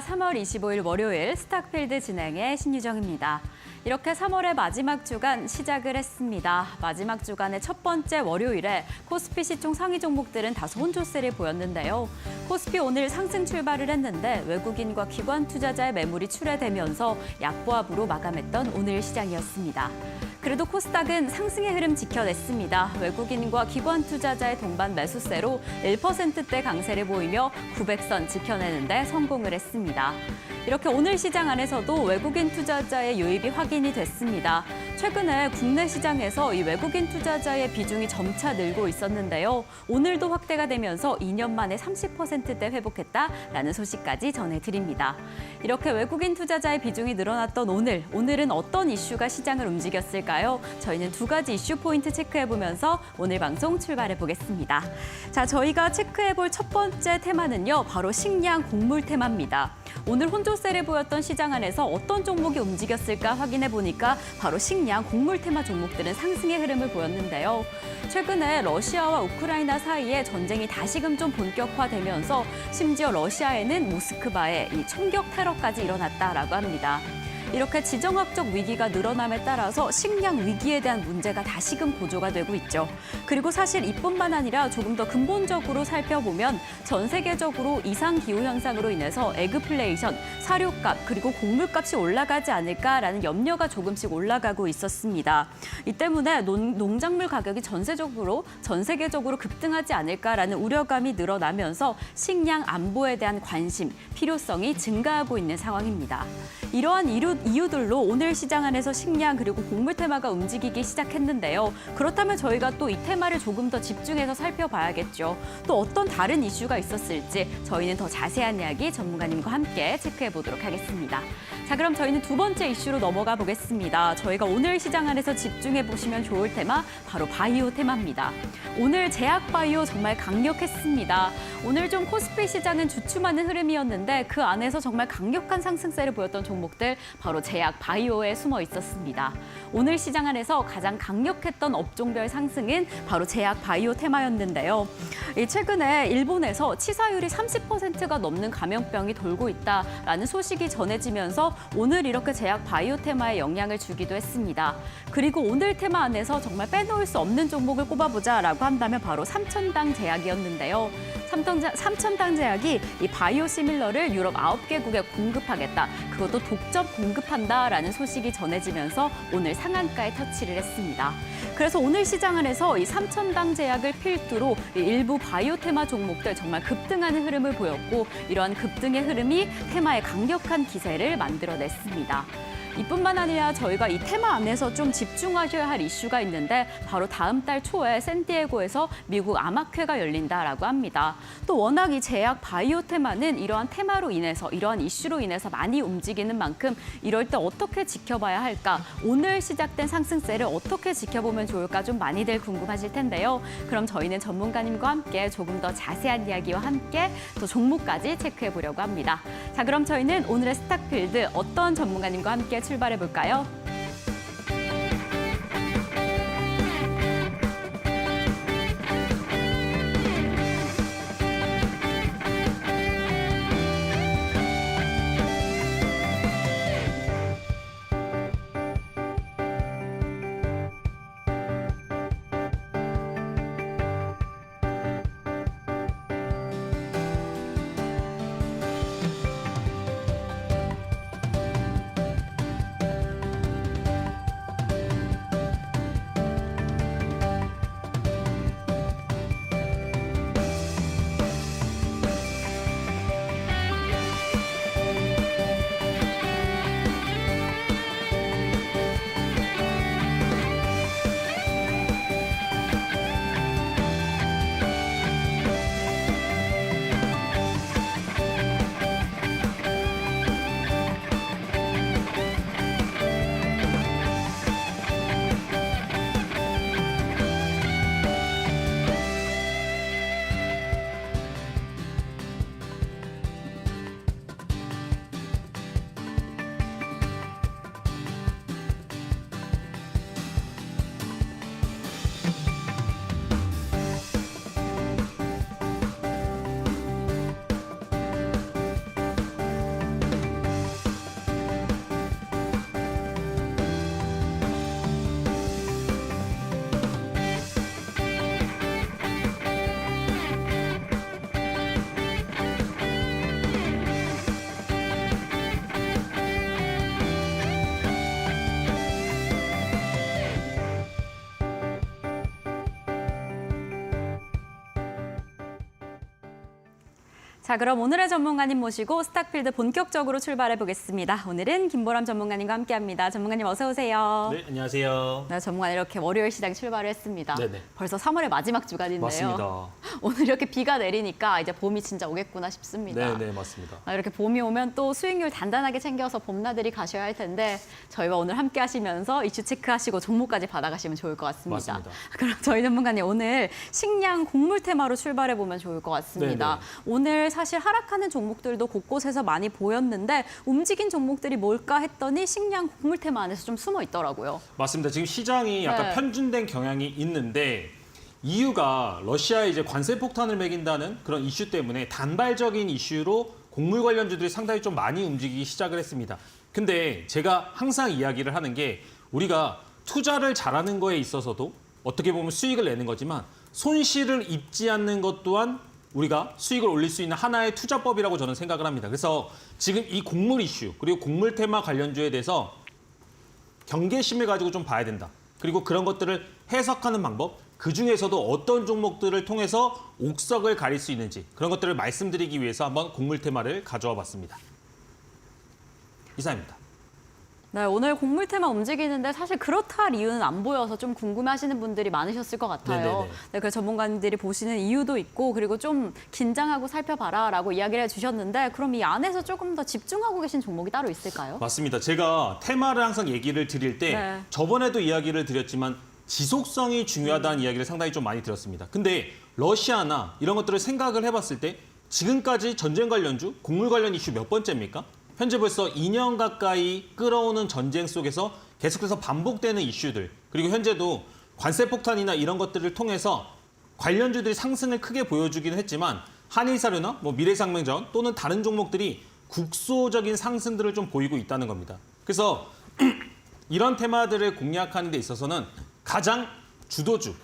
3월 25일 월요일 스탁필드 진행의 신유정입니다. 이렇게 3월의 마지막 주간 시작을 했습니다. 마지막 주간의 첫 번째 월요일에 코스피 시총 상위 종목들은 다소 혼조세를 보였는데요. 코스피 오늘 상승 출발을 했는데 외국인과 기관 투자자의 매물이 출회되면서 약보합으로 마감했던 오늘 시장이었습니다. 그래도 코스닥은 상승의 흐름 지켜냈습니다. 외국인과 기관 투자자의 동반 매수세로 1%대 강세를 보이며 900선 지켜내는데 성공을 했습니다. 이렇게 오늘 시장 안에서도 외국인 투자자의 유입이 확인이 됐습니다. 최근에 국내 시장에서 이 외국인 투자자의 비중이 점차 늘고 있었는데요. 오늘도 확대가 되면서 2년 만에 30%대 회복했다라는 소식까지 전해드립니다. 이렇게 외국인 투자자의 비중이 늘어났던 오늘은 어떤 이슈가 시장을 움직였을까요? 저희는 두 가지 이슈 포인트 체크해보면서 오늘 방송 출발해보겠습니다. 자, 저희가 체크해볼 첫 번째 테마는요, 바로 식량, 곡물 테마입니다. 오늘 혼조세를 보였던 시장 안에서 어떤 종목이 움직였을까 확인해 보니까 바로 식량, 곡물 테마 종목들은 상승의 흐름을 보였는데요. 최근에 러시아와 우크라이나 사이에 전쟁이 다시금 좀 본격화되면서 심지어 러시아에는 모스크바에 이 총격 테러까지 일어났다라고 합니다. 이렇게 지정학적 위기가 늘어남에 따라서 식량 위기에 대한 문제가 다시금 고조가 되고 있죠. 그리고 사실 이뿐만 아니라 조금 더 근본적으로 살펴보면 전 세계적으로 이상기후 현상으로 인해서 에그플레이션, 사료값, 그리고 곡물값이 올라가지 않을까라는 염려가 조금씩 올라가고 있었습니다. 이 때문에 농작물 가격이 전 세계적으로 급등하지 않을까라는 우려감이 늘어나면서 식량 안보에 대한 관심, 필요성이 증가하고 있는 상황입니다. 이러한 이유들로 오늘 시장 안에서 식량 그리고 곡물 테마가 움직이기 시작했는데요. 그렇다면 저희가 또 이 테마를 조금 더 집중해서 살펴봐야겠죠. 또 어떤 다른 이슈가 있었을지 저희는 더 자세한 이야기 전문가님과 함께 체크해 보도록 하겠습니다. 자, 그럼 저희는 두 번째 이슈로 넘어가 보겠습니다. 저희가 오늘 시장 안에서 집중해 보시면 좋을 테마, 바로 바이오 테마입니다. 오늘 제약 바이오 정말 강력했습니다. 오늘 좀 코스피 시장은 주춤하는 흐름이었는데 그 안에서 정말 강력한 상승세를 보였던 종목들, 바로 제약 바이오에 숨어 있었습니다. 오늘 시장 안에서 가장 강력했던 업종별 상승은 바로 제약 바이오 테마였는데요. 최근에 일본에서 치사율이 30%가 넘는 감염병이 돌고 있다라는 소식이 전해지면서 오늘 이렇게 제약 바이오 테마에 영향을 주기도 했습니다. 그리고 오늘 테마 안에서 정말 빼놓을 수 없는 종목을 꼽아보자라고 한다면 바로 삼천당 제약이었는데요. 삼천당 제약이 이 바이오시밀러를 유럽 9개국에 공급하겠다. 그것도 독점 공급한다라는 소식이 전해지면서 오늘 상한가에 터치를 했습니다. 그래서 오늘 시장 안에서 이 삼천당 제약을 필두로 일부 바이오 테마 종목들 정말 급등하는 흐름을 보였고, 이러한 급등의 흐름이 테마의 강력한 기세를 만들어냈습니다. 이뿐만 아니라 저희가 이 테마 안에서 좀 집중하셔야 할 이슈가 있는데 바로 다음 달 초에 샌디에고에서 미국 암학회가 열린다라고 합니다. 또 워낙 이 제약 바이오 테마는 이러한 테마로 인해서, 이러한 이슈로 인해서 많이 움직이는 만큼 이럴 때 어떻게 지켜봐야 할까? 오늘 시작된 상승세를 어떻게 지켜보면 좋을까? 좀 많이들 궁금하실 텐데요. 그럼 저희는 전문가님과 함께 조금 더 자세한 이야기와 함께 또 종목까지 체크해 보려고 합니다. 자, 그럼 저희는 오늘의 스탁필드 어떤 전문가님과 함께 출발해 볼까요? 자, 그럼 오늘의 전문가님 모시고 스탁필드 본격적으로 출발해 보겠습니다. 오늘은 김보람 전문가님과 함께합니다. 전문가님 어서 오세요. 네, 안녕하세요. 네, 전문가 이렇게 월요일 시장 출발을 했습니다. 네네. 벌써 3월의 마지막 주간인데요. 맞습니다. 오늘 이렇게 비가 내리니까 이제 봄이 진짜 오겠구나 싶습니다. 네, 맞습니다. 이렇게 봄이 오면 또 수익률 단단하게 챙겨서 봄나들이 가셔야 할 텐데 저희와 오늘 함께 하시면서 이슈 체크하시고 종목까지 받아가시면 좋을 것 같습니다. 맞습니다. 그럼 저희 전문가님 오늘 식량 곡물 테마로 출발해 보면 좋을 것 같습니다. 오늘 사실 하락하는 종목들도 곳곳에서 많이 보였는데 움직인 종목들이 뭘까 했더니 식량 곡물 테마 안에서 좀 숨어 있더라고요. 맞습니다. 지금 시장이 약간 네. 편준된 경향이 있는데 EU가 러시아에 이제 관세 폭탄을 매긴다는 그런 이슈 때문에 단발적인 이슈로 곡물 관련주들이 상당히 좀 많이 움직이기 시작을 했습니다. 근데 제가 항상 이야기를 하는 게 우리가 투자를 잘하는 거에 있어서도 어떻게 보면 수익을 내는 거지만 손실을 입지 않는 것 또한 우리가 수익을 올릴 수 있는 하나의 투자법이라고 저는 생각을 합니다. 그래서 지금 이 곡물 이슈 그리고 곡물 테마 관련주에 대해서 경계심을 가지고 좀 봐야 된다. 그리고 그런 것들을 해석하는 방법, 그중에서도 어떤 종목들을 통해서 옥석을 가릴 수 있는지 그런 것들을 말씀드리기 위해서 한번 곡물 테마를 가져와 봤습니다. 이상입니다. 네, 오늘 곡물 테마 움직이는데 사실 그렇다 할 이유는 안 보여서 좀 궁금해하시는 분들이 많으셨을 것 같아요. 네네네. 네, 그래서 전문가님들이 보시는 이유도 있고 그리고 좀 긴장하고 살펴봐라라고 이야기를 해주셨는데 그럼 이 안에서 조금 더 집중하고 계신 종목이 따로 있을까요? 맞습니다. 제가 테마를 항상 얘기를 드릴 때 네. 저번에도 이야기를 드렸지만 지속성이 중요하다는 이야기를 상당히 좀 많이 들었습니다. 근데 러시아나 이런 것들을 생각을 해봤을 때 지금까지 전쟁 관련주, 곡물 관련 이슈 몇 번째입니까? 현재 벌써 2년 가까이 끌어오는 전쟁 속에서 계속해서 반복되는 이슈들 그리고 현재도 관세 폭탄이나 이런 것들을 통해서 관련주들이 상승을 크게 보여주기는 했지만 한일사료나 미래생명전 또는 다른 종목들이 국소적인 상승들을 좀 보이고 있다는 겁니다. 그래서 이런 테마들을 공략하는 데 있어서는 가장 주도주,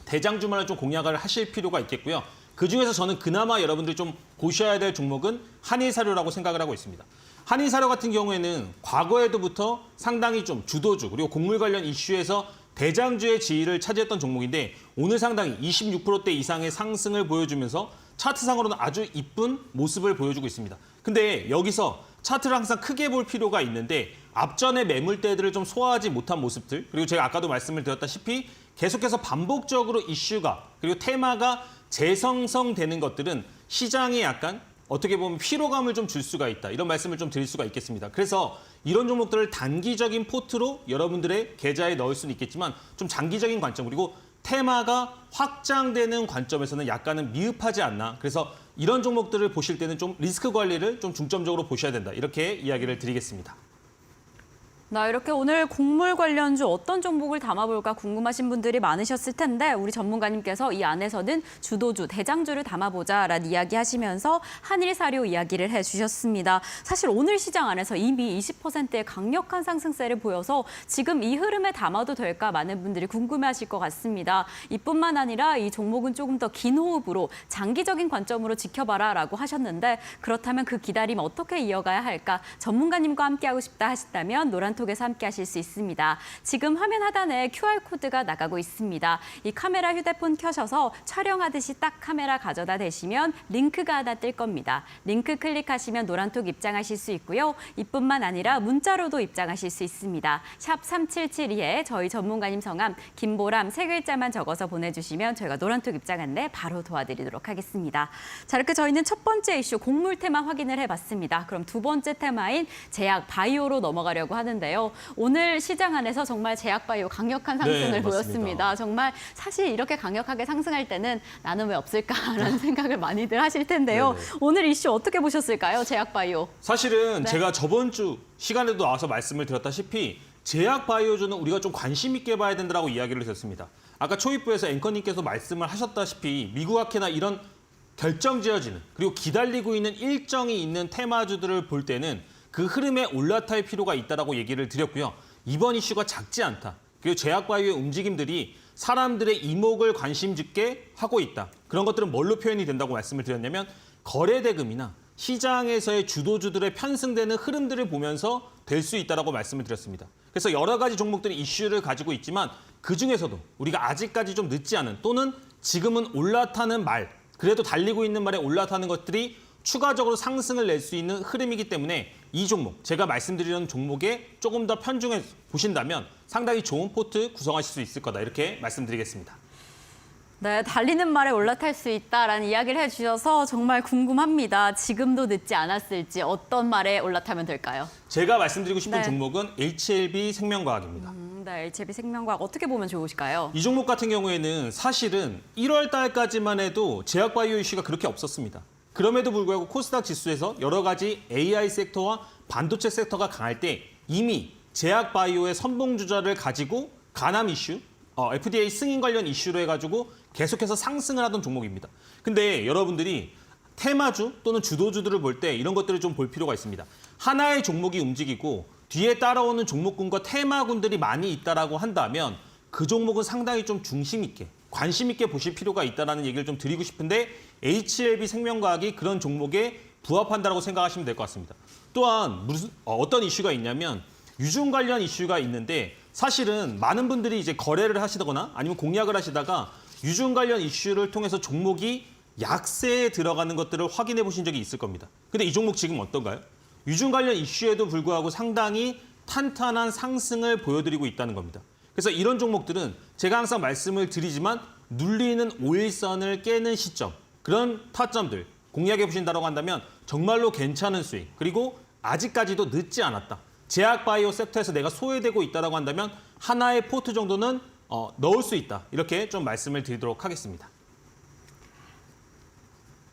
대장주만을 좀 공략을 하실 필요가 있겠고요. 그중에서 저는 그나마 여러분들이 좀 보셔야 될 종목은 한일사료라고 생각을 하고 있습니다. 한일사료 같은 경우에는 과거에도부터 상당히 좀 주도주 그리고 곡물 관련 이슈에서 대장주의 지위를 차지했던 종목인데 오늘 상당히 26%대 이상의 상승을 보여주면서 차트상으로는 아주 이쁜 모습을 보여주고 있습니다. 근데 여기서 차트를 항상 크게 볼 필요가 있는데 앞전의 매물대들을 좀 소화하지 못한 모습들 그리고 제가 아까도 말씀을 드렸다시피 계속해서 반복적으로 이슈가 그리고 테마가 재생성되는 것들은 시장에 약간 어떻게 보면 피로감을 좀 줄 수가 있다. 이런 말씀을 좀 드릴 수가 있겠습니다. 그래서 이런 종목들을 단기적인 포트로 여러분들의 계좌에 넣을 수는 있겠지만 좀 장기적인 관점 그리고 테마가 확장되는 관점에서는 약간은 미흡하지 않나. 그래서 이런 종목들을 보실 때는 좀 리스크 관리를 좀 중점적으로 보셔야 된다. 이렇게 이야기를 드리겠습니다. 이렇게 오늘 곡물 관련주 어떤 종목을 담아볼까 궁금하신 분들이 많으셨을 텐데 우리 전문가님께서 이 안에서는 주도주, 대장주를 담아보자라는 이야기 하시면서 한일사료 이야기를 해주셨습니다. 사실 오늘 시장 안에서 이미 20%의 강력한 상승세를 보여서 지금 이 흐름에 담아도 될까 많은 분들이 궁금해하실 것 같습니다. 이뿐만 아니라 이 종목은 조금 더 긴 호흡으로 장기적인 관점으로 지켜봐라라고 하셨는데 그렇다면 그 기다림 어떻게 이어가야 할까 전문가님과 함께하고 싶다 하시다면 노란톡에서 함께하실 수 있습니다. 지금 화면 하단에 QR코드가 나가고 있습니다. 이 카메라 휴대폰 켜셔서 촬영하듯이 딱 카메라 가져다 대시면 링크가 하나 뜰 겁니다. 링크 클릭하시면 노란톡 입장하실 수 있고요. 이뿐만 아니라 문자로도 입장하실 수 있습니다. 샵 3772에 저희 전문가님 성함 김보람 3글자만 적어서 보내주시면 저희가 노란톡 입장 안내 바로 도와드리도록 하겠습니다. 자, 이렇게 저희는 첫 번째 이슈 곡물 테마 확인을 해봤습니다. 그럼 두 번째 테마인 제약 바이오로 넘어가려고 하는데요. 오늘 시장 안에서 정말 제약 바이오 강력한 상승을 네, 보였습니다. 정말 사실 이렇게 강력하게 상승할 때는 나는 왜 없을까라는 생각을 많이들 하실 텐데요. 네네. 오늘 이슈 어떻게 보셨을까요? 제약 바이오. 사실은 네. 제가 저번 주 시간에도 나와서 말씀을 드렸다시피 제약 바이오주는 우리가 좀 관심 있게 봐야 된다고 이야기를 드렸습니다. 아까 초입부에서 앵커님께서 말씀을 하셨다시피 미국학회나 이런 결정지어지는 그리고 기다리고 있는 일정이 있는 테마주들을 볼 때는 그 흐름에 올라탈 필요가 있다고 얘기를 드렸고요. 이번 이슈가 작지 않다. 그리고 제약바이오의 움직임들이 사람들의 이목을 관심 짓게 하고 있다. 그런 것들은 뭘로 표현이 된다고 말씀을 드렸냐면 거래대금이나 시장에서의 주도주들의 편승되는 흐름들을 보면서 될 수 있다고 말씀을 드렸습니다. 그래서 여러 가지 종목들이 이슈를 가지고 있지만 그중에서도 우리가 아직까지 좀 늦지 않은 또는 지금은 올라타는 말, 그래도 달리고 있는 말에 올라타는 것들이 추가적으로 상승을 낼 수 있는 흐름이기 때문에 이 종목, 제가 말씀드리는 종목에 조금 더 편중해 보신다면 상당히 좋은 포트 구성하실 수 있을 거다. 이렇게 말씀드리겠습니다. 네, 달리는 말에 올라탈 수 있다라는 이야기를 해주셔서 정말 궁금합니다. 지금도 늦지 않았을지 어떤 말에 올라타면 될까요? 제가 말씀드리고 싶은 네. 종목은 HLB 생명과학입니다. 네, HLB 생명과학 어떻게 보면 좋으실까요? 이 종목 같은 경우에는 사실은 1월 달까지만 해도 제약바이오 이슈가 그렇게 없었습니다. 그럼에도 불구하고 코스닥 지수에서 여러 가지 AI 섹터와 반도체 섹터가 강할 때 이미 제약바이오의 선봉주자를 가지고 간암 이슈, FDA 승인 관련 이슈로 해가지고 계속해서 상승을 하던 종목입니다. 근데 여러분들이 테마주 또는 주도주들을 볼 때 이런 것들을 좀 볼 필요가 있습니다. 하나의 종목이 움직이고 뒤에 따라오는 종목군과 테마군들이 많이 있다라고 한다면 그 종목은 상당히 좀 중심 있게 관심 있게 보실 필요가 있다는 얘기를 좀 드리고 싶은데 HLB 생명과학이 그런 종목에 부합한다고 생각하시면 될 것 같습니다. 또한 어떤 이슈가 있냐면 유증 관련 이슈가 있는데 사실은 많은 분들이 이제 거래를 하시거나 아니면 공략을 하시다가 유증 관련 이슈를 통해서 종목이 약세에 들어가는 것들을 확인해 보신 적이 있을 겁니다. 근데 이 종목 지금 어떤가요? 유증 관련 이슈에도 불구하고 상당히 탄탄한 상승을 보여드리고 있다는 겁니다. 그래서 이런 종목들은 제가 항상 말씀을 드리지만 눌리는 5일선을 깨는 시점, 그런 타점들 공략해 보신다고 한다면 정말로 괜찮은 수익, 그리고 아직까지도 늦지 않았다. 제약바이오 섹터에서 내가 소외되고 있다고 한다면 하나의 포트 정도는 넣을 수 있다. 이렇게 좀 말씀을 드리도록 하겠습니다.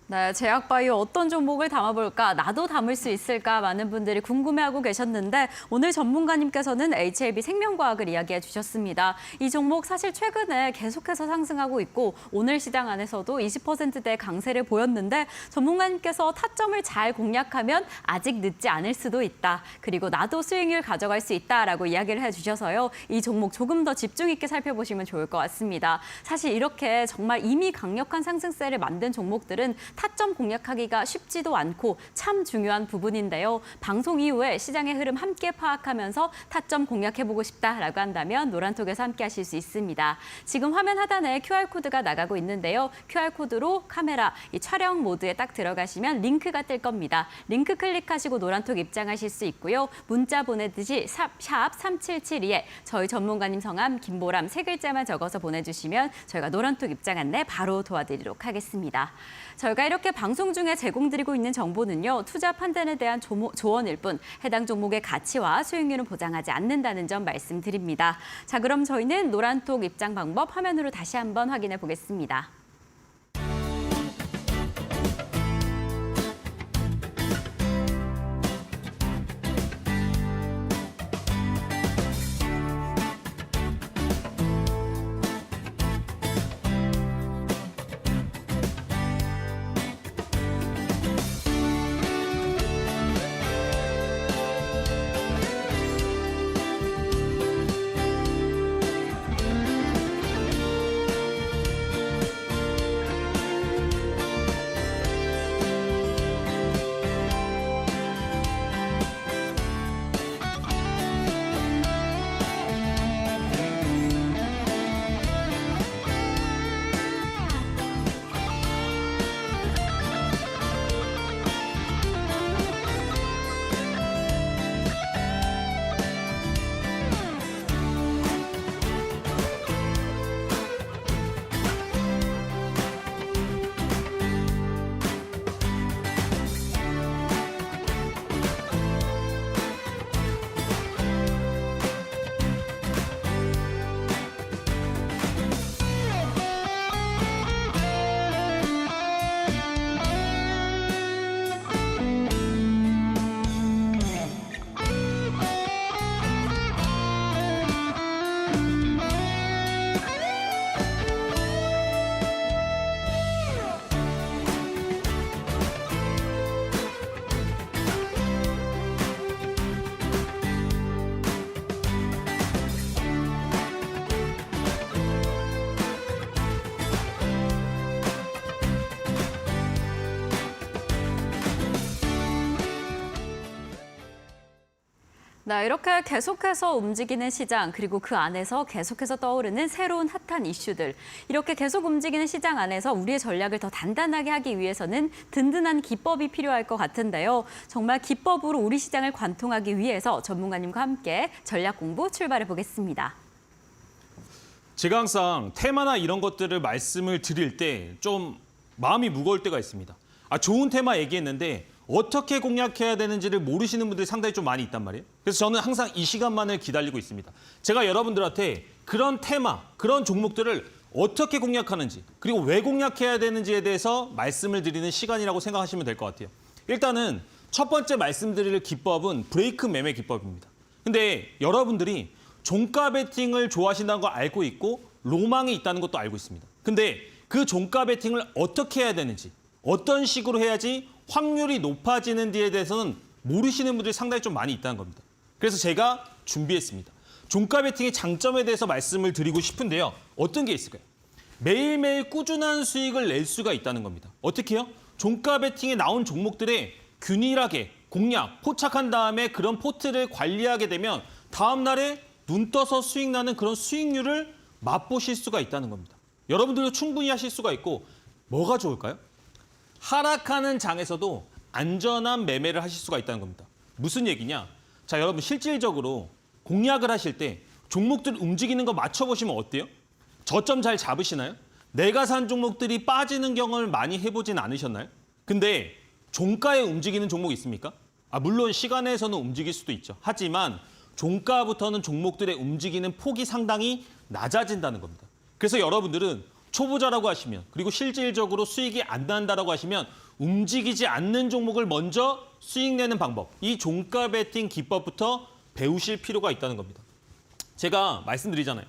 네, 제약바이오 어떤 종목을 담아볼까, 나도 담을 수 있을까 많은 분들이 궁금해하고 계셨는데 오늘 전문가님께서는 HLB 생명과학을 이야기해 주셨습니다. 이 종목 사실 최근에 계속해서 상승하고 있고 오늘 시장 안에서도 20%대 강세를 보였는데 전문가님께서 타점을 잘 공략하면 아직 늦지 않을 수도 있다. 그리고 나도 수익률 가져갈 수 있다라고 이야기를 해주셔서요. 이 종목 조금 더 집중 있게 살펴보시면 좋을 것 같습니다. 사실 이렇게 정말 이미 강력한 상승세를 만든 종목들은 타점 공략하기가 쉽지도 않고 참 중요한 부분인데요. 방송 이후에 시장의 흐름 함께 파악하면서 타점 공략해보고 싶다라고 한다면 노란톡에서 함께 하실 수 있습니다. 지금 화면 하단에 QR코드가 나가고 있는데요. QR코드로 카메라, 이 촬영 모드에 딱 들어가시면 링크가 뜰 겁니다. 링크 클릭하시고 노란톡 입장하실 수 있고요. 문자 보내듯이 샵 3772에 저희 전문가님 성함 김보람 세 글자만 적어서 보내주시면 저희가 노란톡 입장 안내 바로 도와드리도록 하겠습니다. 저희가 이렇게 방송 중에 제공드리고 있는 정보는요. 투자 판단에 대한 조언일 뿐 해당 종목의 가치와 수익률은 보장하지 않는다는 점 말씀드립니다. 자, 그럼 저희는 노란톡 입장 방법 화면으로 다시 한번 확인해 보겠습니다. 네, 이렇게 계속해서 움직이는 시장, 그리고 그 안에서 계속해서 떠오르는 새로운 핫한 이슈들. 이렇게 계속 움직이는 시장 안에서 우리의 전략을 더 단단하게 하기 위해서는 든든한 기법이 필요할 것 같은데요. 정말 기법으로 우리 시장을 관통하기 위해서 전문가님과 함께 전략 공부 출발해 보겠습니다. 제가 항상 테마나 이런 것들을 말씀을 드릴 때 좀 마음이 무거울 때가 있습니다. 좋은 테마 얘기했는데 어떻게 공략해야 되는지를 모르시는 분들이 상당히 좀 많이 있단 말이에요. 그래서 저는 항상 이 시간만을 기다리고 있습니다. 제가 여러분들한테 그런 테마, 그런 종목들을 어떻게 공략하는지, 그리고 왜 공략해야 되는지에 대해서 말씀을 드리는 시간이라고 생각하시면 될 것 같아요. 일단은 첫 번째 말씀드릴 기법은 브레이크 매매 기법입니다. 근데 여러분들이 종가 베팅을 좋아하신다는 거 알고 있고 로망이 있다는 것도 알고 있습니다. 근데 그 종가 베팅을 어떻게 해야 되는지, 어떤 식으로 해야지 확률이 높아지는 데에 대해서는 모르시는 분들이 상당히 좀 많이 있다는 겁니다. 그래서 제가 준비했습니다. 종가 베팅의 장점에 대해서 말씀을 드리고 싶은데요. 어떤 게 있을까요? 매일매일 꾸준한 수익을 낼 수가 있다는 겁니다. 어떻게 해요? 종가 베팅에 나온 종목들에 균일하게 공략, 포착한 다음에 그런 포트를 관리하게 되면 다음 날에 눈 떠서 수익 나는 그런 수익률을 맛보실 수가 있다는 겁니다. 여러분들도 충분히 하실 수가 있고 뭐가 좋을까요? 하락하는 장에서도 안전한 매매를 하실 수가 있다는 겁니다. 무슨 얘기냐? 자, 여러분 실질적으로 공략을 하실 때 종목들 움직이는 거 맞춰보시면 어때요? 저점 잘 잡으시나요? 내가 산 종목들이 빠지는 경험을 많이 해보진 않으셨나요? 근데 종가에 움직이는 종목이 있습니까? 물론 시간에서는 움직일 수도 있죠. 하지만 종가부터는 종목들의 움직이는 폭이 상당히 낮아진다는 겁니다. 그래서 여러분들은 초보자라고 하시면, 그리고 실질적으로 수익이 안 난다라고 하시면 움직이지 않는 종목을 먼저 수익 내는 방법, 이 종가 베팅 기법부터 배우실 필요가 있다는 겁니다. 제가 말씀드리잖아요.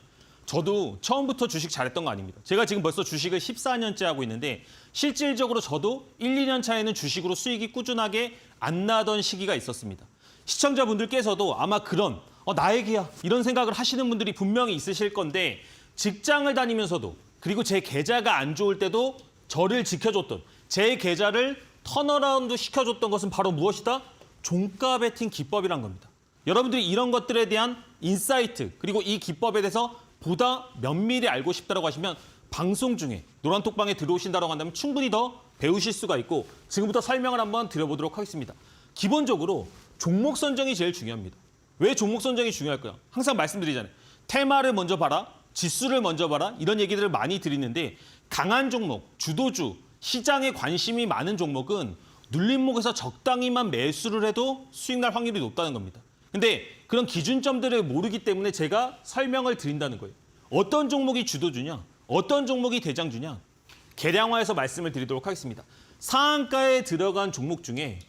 저도 처음부터 주식 잘했던 거 아닙니다. 제가 지금 벌써 주식을 14년째 하고 있는데 실질적으로 저도 1, 2년 차에는 주식으로 수익이 꾸준하게 안 나던 시기가 있었습니다. 시청자분들께서도 아마 그런 나에게야 이런 생각을 하시는 분들이 분명히 있으실 건데 직장을 다니면서도 그리고 제 계좌가 안 좋을 때도 저를 지켜줬던 제 계좌를 턴어라운드 시켜줬던 것은 바로 무엇이다? 종가 베팅 기법이란 겁니다. 여러분들이 이런 것들에 대한 인사이트 그리고 이 기법에 대해서 보다 면밀히 알고 싶다고 하시면 방송 중에 노란톡방에 들어오신다고 한다면 충분히 더 배우실 수가 있고 지금부터 설명을 한번 드려보도록 하겠습니다. 기본적으로 종목 선정이 제일 중요합니다. 왜 종목 선정이 중요할까요? 항상 말씀드리잖아요. 테마를 먼저 봐라, 지수를 먼저 봐라 이런 얘기들을 많이 드리는데 강한 종목, 주도주, 시장에 관심이 많은 종목은 눌림목에서 적당히만 매수를 해도 수익 날 확률이 높다는 겁니다. 근데 그런 기준점들을 모르기 때문에 제가 설명을 드린다는 거예요. 어떤 종목이 주도주냐, 어떤 종목이 대장주냐 계량화해서 말씀을 드리도록 하겠습니다. 상한가에 들어간 종목 중에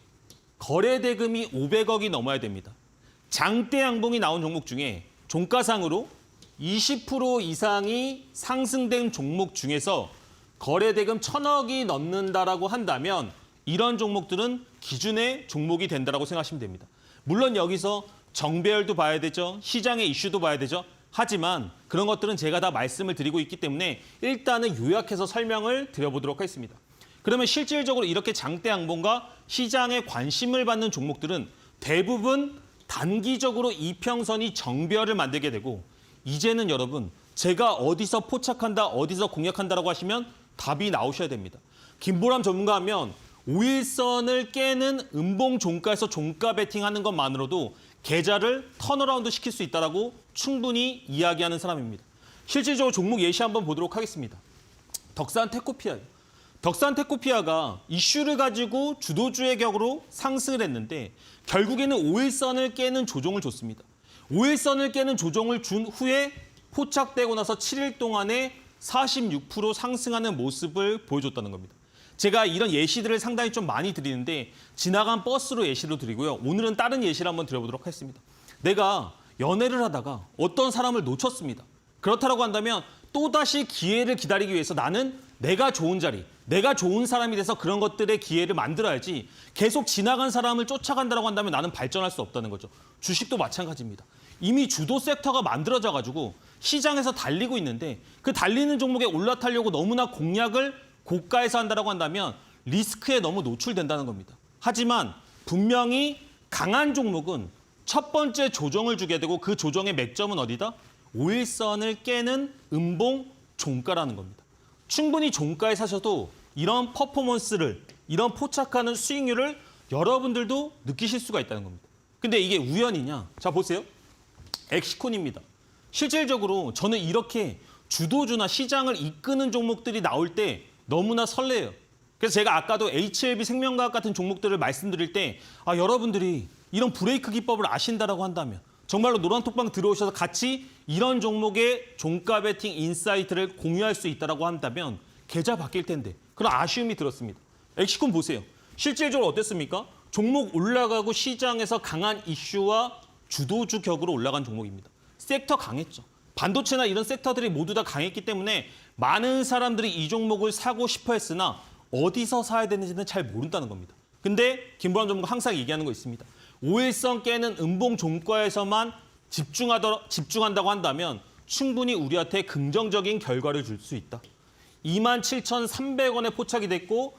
거래 대금이 500억이 넘어야 됩니다. 장대 양봉이 나온 종목 중에 종가상으로 20% 이상이 상승된 종목 중에서 거래 대금 1000억이 넘는다라고 한다면 이런 종목들은 기준의 종목이 된다라고 생각하시면 됩니다. 물론 여기서 정배열도 봐야 되죠. 시장의 이슈도 봐야 되죠. 하지만 그런 것들은 제가 다 말씀을 드리고 있기 때문에 일단은 요약해서 설명을 드려보도록 하겠습니다. 그러면 실질적으로 이렇게 장대 양봉과 시장에 관심을 받는 종목들은 대부분 단기적으로 이평선이 정배열을 만들게 되고 이제는 여러분 제가 어디서 포착한다, 어디서 공략한다라고 하시면 답이 나오셔야 됩니다. 김보람 전문가 하면 5일선을 깨는 음봉 종가에서 종가 베팅하는 것만으로도 계좌를 턴어라운드 시킬 수 있다라고 충분히 이야기하는 사람입니다. 실질적으로 종목 예시 한번 보도록 하겠습니다. 덕산 테코피아예요. 덕산 테코피아가 이슈를 가지고 주도주의 격으로 상승을 했는데 결국에는 5일선을 깨는 조정을 줬습니다. 5일선을 깨는 조정을 준 후에 포착되고 나서 7일 동안에 46% 상승하는 모습을 보여줬다는 겁니다. 제가 이런 예시들을 상당히 좀 많이 드리는데 지나간 버스로 예시로 드리고요. 오늘은 다른 예시를 한번 드려보도록 하겠습니다. 내가 연애를 하다가 어떤 사람을 놓쳤습니다. 그렇다고 한다면 또다시 기회를 기다리기 위해서 나는 내가 좋은 자리, 내가 좋은 사람이 돼서 그런 것들의 기회를 만들어야지 계속 지나간 사람을 쫓아간다고 한다면 나는 발전할 수 없다는 거죠. 주식도 마찬가지입니다. 이미 주도 섹터가 만들어져가지고 시장에서 달리고 있는데 그 달리는 종목에 올라타려고 너무나 공략을 고가에서 한다고 한다면 리스크에 너무 노출된다는 겁니다. 하지만 분명히 강한 종목은 첫 번째 조정을 주게 되고 그 조정의 맥점은 어디다? 5일선을 깨는 음봉 종가라는 겁니다. 충분히 종가에 사셔도 이런 퍼포먼스를, 이런 포착하는 수익률을 여러분들도 느끼실 수가 있다는 겁니다. 근데 이게 우연이냐? 자, 보세요. 엑시콘입니다. 실질적으로 저는 이렇게 주도주나 시장을 이끄는 종목들이 나올 때 너무나 설레요. 그래서 제가 아까도 HLB 생명과학 같은 종목들을 말씀드릴 때 여러분들이 이런 브레이크 기법을 아신다라고 한다면 정말로 노란톡방 들어오셔서 같이 이런 종목의 종가 베팅 인사이트를 공유할 수 있다라고 한다면 계좌 바뀔 텐데 그런 아쉬움이 들었습니다. 엑시콘 보세요. 실질적으로 어땠습니까? 종목 올라가고 시장에서 강한 이슈와 주도주 격으로 올라간 종목입니다. 섹터 강했죠. 반도체나 이런 섹터들이 모두 다 강했기 때문에 많은 사람들이 이 종목을 사고 싶어 했으나 어디서 사야 되는지는 잘 모른다는 겁니다. 근데 김보람 전문가 항상 얘기하는 거 있습니다. 5일선 깨는 음봉 종가에서만 집중한다고 한다면 충분히 우리한테 긍정적인 결과를 줄 수 있다. 27,300원에 포착이 됐고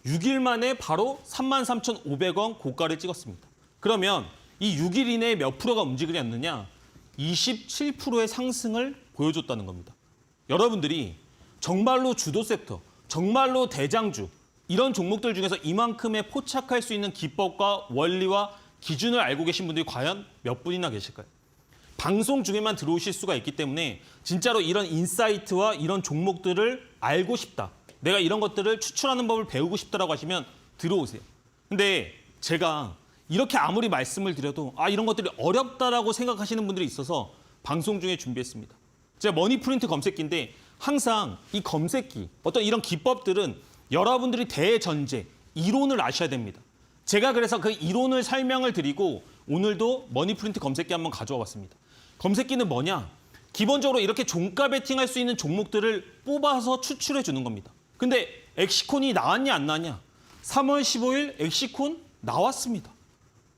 6일 만에 바로 33,500원 고가를 찍었습니다. 그러면 이 6일 이내에 몇 프로가 움직이었느냐? 27%의 상승을 보여줬다는 겁니다. 여러분들이 정말로 주도 섹터, 정말로 대장주, 이런 종목들 중에서 이만큼의 포착할 수 있는 기법과 원리와 기준을 알고 계신 분들이 과연 몇 분이나 계실까요? 방송 중에만 들어오실 수가 있기 때문에 진짜로 이런 인사이트와 이런 종목들을 알고 싶다. 내가 이런 것들을 추출하는 법을 배우고 싶다라고 하시면 들어오세요. 근데 제가 이렇게 아무리 말씀을 드려도 이런 것들이 어렵다라고 생각하시는 분들이 있어서 방송 중에 준비했습니다. 제가 머니프린트 검색기인데 항상 이 검색기, 어떤 이런 기법들은 여러분들이 대전제, 이론을 아셔야 됩니다. 제가 그래서 그 이론을 설명을 드리고 오늘도 머니프린트 검색기 한번 가져와 봤습니다. 검색기는 뭐냐? 기본적으로 이렇게 종가 베팅할 수 있는 종목들을 뽑아서 추출해 주는 겁니다. 근데 엑시콘이 나왔냐 안 나왔냐? 3월 15일 엑시콘 나왔습니다.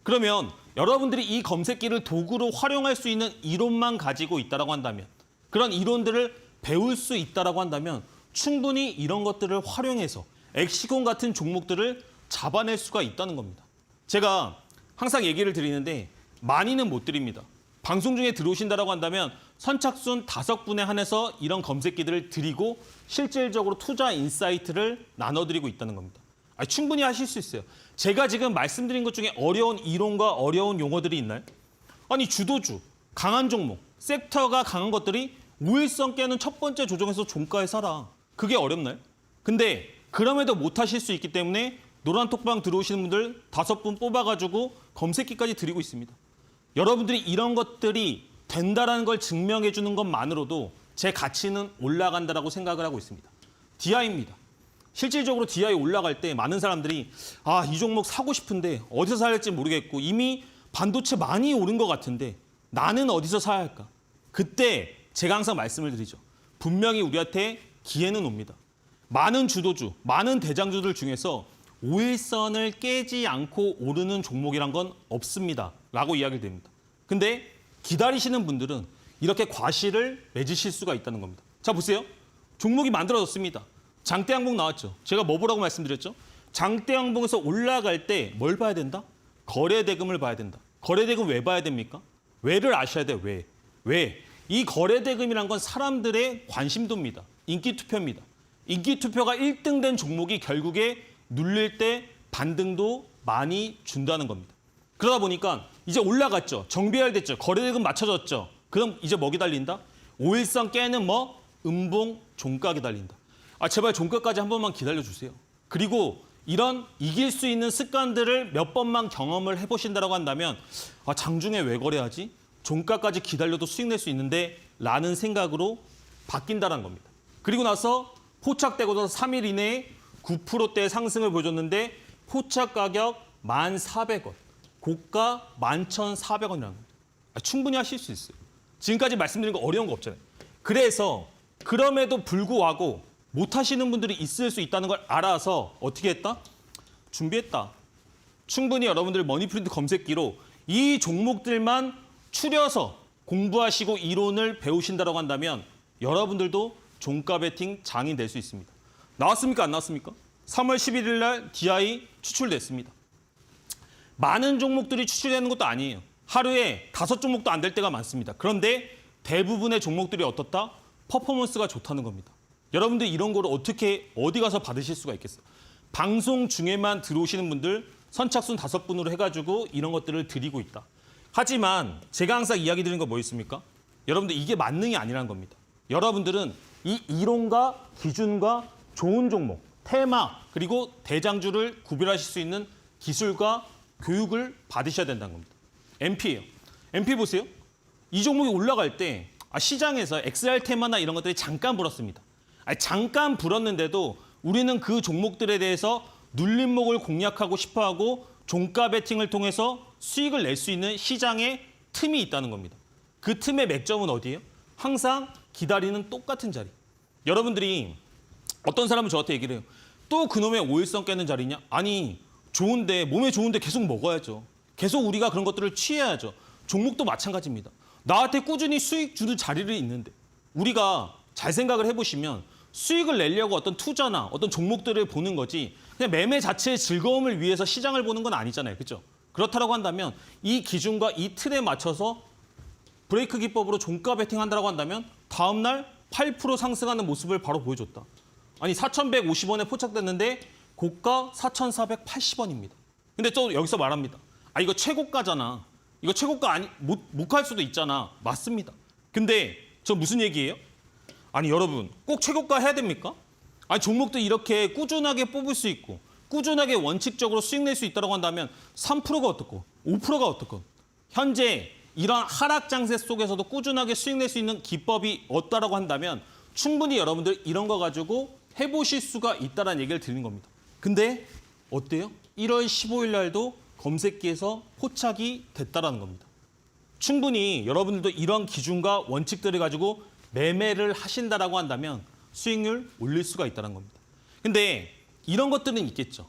그러면 여러분들이 이 검색기를 도구로 활용할 수 있는 이론만 가지고 있다라고 한다면, 그런 이론들을 배울 수 있다라고 한다면 충분히 이런 것들을 활용해서 엑시콘 같은 종목들을 잡아낼 수가 있다는 겁니다. 제가 항상 얘기를 드리는데 많이는 못 드립니다. 방송 중에 들어오신다라고 한다면 선착순 5분에 한해서 이런 검색기들을 드리고 실질적으로 투자 인사이트를 나눠드리고 있다는 겁니다. 충분히 하실 수 있어요. 제가 지금 말씀드린 것 중에 어려운 이론과 어려운 용어들이 있나요? 아니 주도주, 강한 종목, 섹터가 강한 것들이 5일선 깨는 첫 번째 조정에서 종가에 사라. 그게 어렵나요? 근데 그럼에도 못 하실 수 있기 때문에 노란톡방 들어오시는 분들 5분 뽑아가지고 검색기까지 드리고 있습니다. 여러분들이 이런 것들이 된다라는 걸 증명해 주는 것만으로도 제 가치는 올라간다라고 생각을 하고 있습니다. DI입니다. 실질적으로 DI 올라갈 때 많은 사람들이 이 종목 사고 싶은데 어디서 사야 할지 모르겠고 이미 반도체 많이 오른 것 같은데 나는 어디서 사야 할까? 그때 제가 항상 말씀을 드리죠. 분명히 우리한테 기회는 옵니다. 많은 주도주, 많은 대장주들 중에서 5일선을 깨지 않고 오르는 종목이란 건 없습니다. 라고 이야기를 드립니다. 근데 기다리시는 분들은 이렇게 과실을 맺으실 수가 있다는 겁니다. 자, 보세요. 종목이 만들어졌습니다. 장대항봉 나왔죠. 제가 뭐 보라고 말씀드렸죠? 장대항봉에서 올라갈 때 뭘 봐야 된다? 거래대금을 봐야 된다. 거래대금 왜 봐야 됩니까? 왜를 아셔야 돼요. 왜? 왜? 이 거래대금이란 건 사람들의 관심도입니다. 인기투표입니다. 인기투표가 1등 된 종목이 결국에 눌릴 때 반등도 많이 준다는 겁니다. 그러다 보니까 이제 올라갔죠. 정비할됐죠. 거래대금 맞춰졌죠. 그럼 이제 뭐 기다린다? 5일선 깨는 음봉 종가 기다린다. 제발 종가까지 한 번만 기다려주세요. 그리고 이런 이길 수 있는 습관들을 몇 번만 경험을 해보신다고 한다면 장중에 왜 거래하지? 종가까지 기다려도 수익 낼 수 있는데 라는 생각으로 바뀐다는 겁니다. 그리고 나서 포착되고 나서 3일 이내에 9%대 상승을 보여줬는데 포착 가격 1,400원, 고가 11,400원이라는 겁니다. 충분히 하실 수 있어요. 지금까지 말씀드린 거 어려운 거 없잖아요. 그래서 그럼에도 불구하고 못하시는 분들이 있을 수 있다는 걸 알아서 어떻게 했다? 준비했다. 충분히 여러분들 머니프린트 검색기로 이 종목들만 추려서 공부하시고 이론을 배우신다고 한다면 여러분들도 종가 베팅 장인 될 수 있습니다. 나왔습니까? 안 나왔습니까? 3월 11일 날 DI 추출됐습니다. 많은 종목들이 추출되는 것도 아니에요. 하루에 5종목도 안 될 때가 많습니다. 그런데 대부분의 종목들이 어떻다? 퍼포먼스가 좋다는 겁니다. 여러분들 이런 거를 어디 가서 받으실 수가 있겠어요? 방송 중에만 들어오시는 분들 선착순 5분으로 해가지고 이런 것들을 드리고 있다. 하지만 제가 항상 이야기 드리는 거 뭐 있습니까? 여러분들 이게 만능이 아니라는 겁니다. 여러분들은 이 이론과 기준과 좋은 종목, 테마, 그리고 대장주를 구별하실 수 있는 기술과 교육을 받으셔야 된다는 겁니다. MP예요. MP 보세요. 이 종목이 올라갈 때 시장에서 XR 테마나 이런 것들이 잠깐 불었습니다. 잠깐 불었는데도 우리는 그 종목들에 대해서 눌림목을 공략하고 싶어하고 종가 베팅을 통해서 수익을 낼 수 있는 시장의 틈이 있다는 겁니다. 그 틈의 맥점은 어디예요? 항상 기다리는 똑같은 자리. 여러분들이 어떤 사람은 저한테 얘기를 해요. 또 그놈의 5일선 깨는 자리냐? 아니, 좋은데 몸에 좋은데 계속 먹어야죠. 계속 우리가 그런 것들을 취해야죠. 종목도 마찬가지입니다. 나한테 꾸준히 수익 주는 자리를 있는데 우리가 잘 생각을 해보시면 수익을 내려고 어떤 투자나 어떤 종목들을 보는 거지 그냥 매매 자체의 즐거움을 위해서 시장을 보는 건 아니잖아요. 그렇죠? 그렇다고 한다면 이 기준과 이 틀에 맞춰서 브레이크 기법으로 종가 베팅한다고 한다면 다음 날 8% 상승하는 모습을 바로 보여줬다. 아니 4,150원에 포착됐는데 고가 4,480원입니다. 근데 또 여기서 말합니다. 이거 최고가잖아. 이거 최고가 못 갈 수도 있잖아. 맞습니다. 근데 저 무슨 얘기예요? 아니 여러분 꼭 최고가 해야 됩니까? 아니 종목도 이렇게 꾸준하게 뽑을 수 있고 꾸준하게 원칙적으로 수익 낼 수 있다고 한다면 3%가 어떻고 5%가 어떻고 현재 이런 하락 장세 속에서도 꾸준하게 수익 낼 수 있는 기법이 없다라고 한다면 충분히 여러분들 이런 거 가지고 해보실 수가 있다는 얘기를 드리는 겁니다. 근데 어때요? 1월 15일 날도 검색기에서 포착이 됐다라는 겁니다. 충분히 여러분들도 이런 기준과 원칙들을 가지고 매매를 하신다라고 한다면 수익률 올릴 수가 있다는 겁니다. 근데 이런 것들은 있겠죠.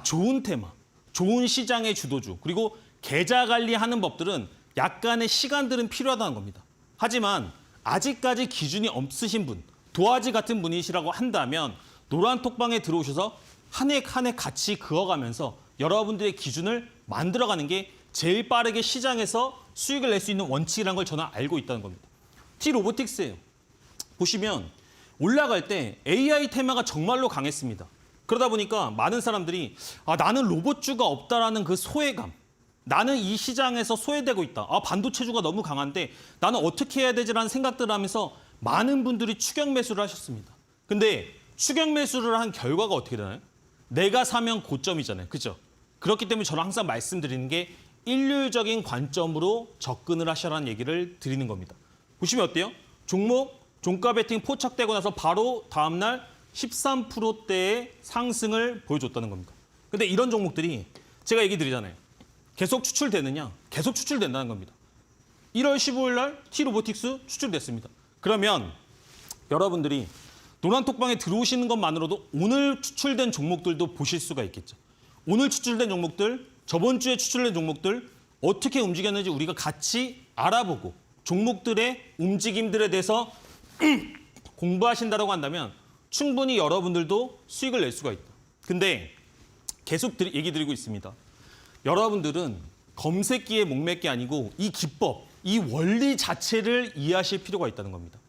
좋은 테마, 좋은 시장의 주도주, 그리고 계좌 관리하는 법들은 약간의 시간들은 필요하다는 겁니다. 하지만 아직까지 기준이 없으신 분, 도화지 같은 분이시라고 한다면 노란 톡방에 들어오셔서 한 획 한 획 같이 그어가면서 여러분들의 기준을 만들어가는 게 제일 빠르게 시장에서 수익을 낼 수 있는 원칙이라는 걸 저는 알고 있다는 겁니다. T-로보틱스예요. 보시면 올라갈 때 AI 테마가 정말로 강했습니다. 그러다 보니까 많은 사람들이 나는 로봇주가 없다라는 그 소외감, 나는 이 시장에서 소외되고 있다. 반도체주가 너무 강한데 나는 어떻게 해야 되지라는 생각들을 하면서 많은 분들이 추격 매수를 하셨습니다. 근데 추격 매수를 한 결과가 어떻게 되나요? 내가 사면 고점이잖아요. 그렇죠? 그렇기 때문에 저는 항상 말씀드리는 게 일률적인 관점으로 접근을 하셔라는 얘기를 드리는 겁니다. 보시면 어때요? 종목, 종가 베팅 포착되고 나서 바로 다음 날 13%대의 상승을 보여줬다는 겁니다. 근데 이런 종목들이 제가 얘기 드리잖아요. 계속 추출되느냐? 계속 추출된다는 겁니다. 1월 15일 날 T-로보틱스 추출됐습니다. 그러면 여러분들이 노란톡방에 들어오시는 것만으로도 오늘 추출된 종목들도 보실 수가 있겠죠. 오늘 추출된 종목들, 저번 주에 추출된 종목들 어떻게 움직였는지 우리가 같이 알아보고 종목들의 움직임들에 대해서 공부하신다고 한다면 충분히 여러분들도 수익을 낼 수가 있다. 근데 계속 얘기 드리고 있습니다. 여러분들은 검색기에 목맬 게 아니고 이 기법, 이 원리 자체를 이해하실 필요가 있다는 겁니다.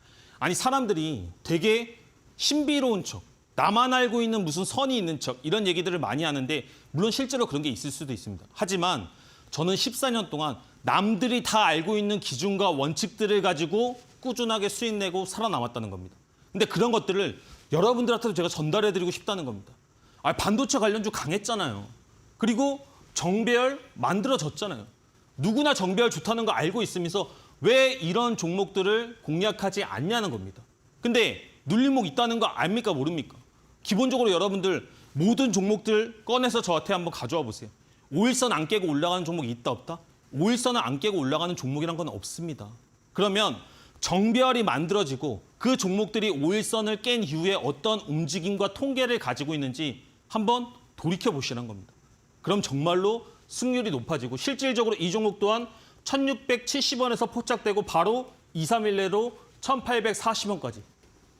아니 사람들이 되게 신비로운 척, 나만 알고 있는 무슨 선이 있는 척 이런 얘기들을 많이 하는데 물론 실제로 그런 게 있을 수도 있습니다. 하지만 저는 14년 동안 남들이 다 알고 있는 기준과 원칙들을 가지고 꾸준하게 수익 내고 살아남았다는 겁니다. 근데 그런 것들을 여러분들한테도 제가 전달해드리고 싶다는 겁니다. 반도체 관련주 강했잖아요. 그리고 정배열 만들어졌잖아요. 누구나 정배열 좋다는 거 알고 있으면서 왜 이런 종목들을 공략하지 않냐는 겁니다. 근데 눌림목 있다는 거 압니까 모릅니까? 기본적으로 여러분들 모든 종목들 꺼내서 저한테 한번 가져와 보세요. 5일선 안 깨고 올라가는 종목이 있다 없다? 5일선을 안 깨고 올라가는 종목이란 건 없습니다. 그러면 정배열이 만들어지고 그 종목들이 5일선을 깬 이후에 어떤 움직임과 통계를 가지고 있는지 한번 돌이켜보시는 겁니다. 그럼 정말로 승률이 높아지고 실질적으로 이 종목 또한 1670원에서 포착되고 바로 2, 3일 내로 1840원까지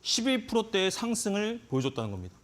11%대의 상승을 보여줬다는 겁니다.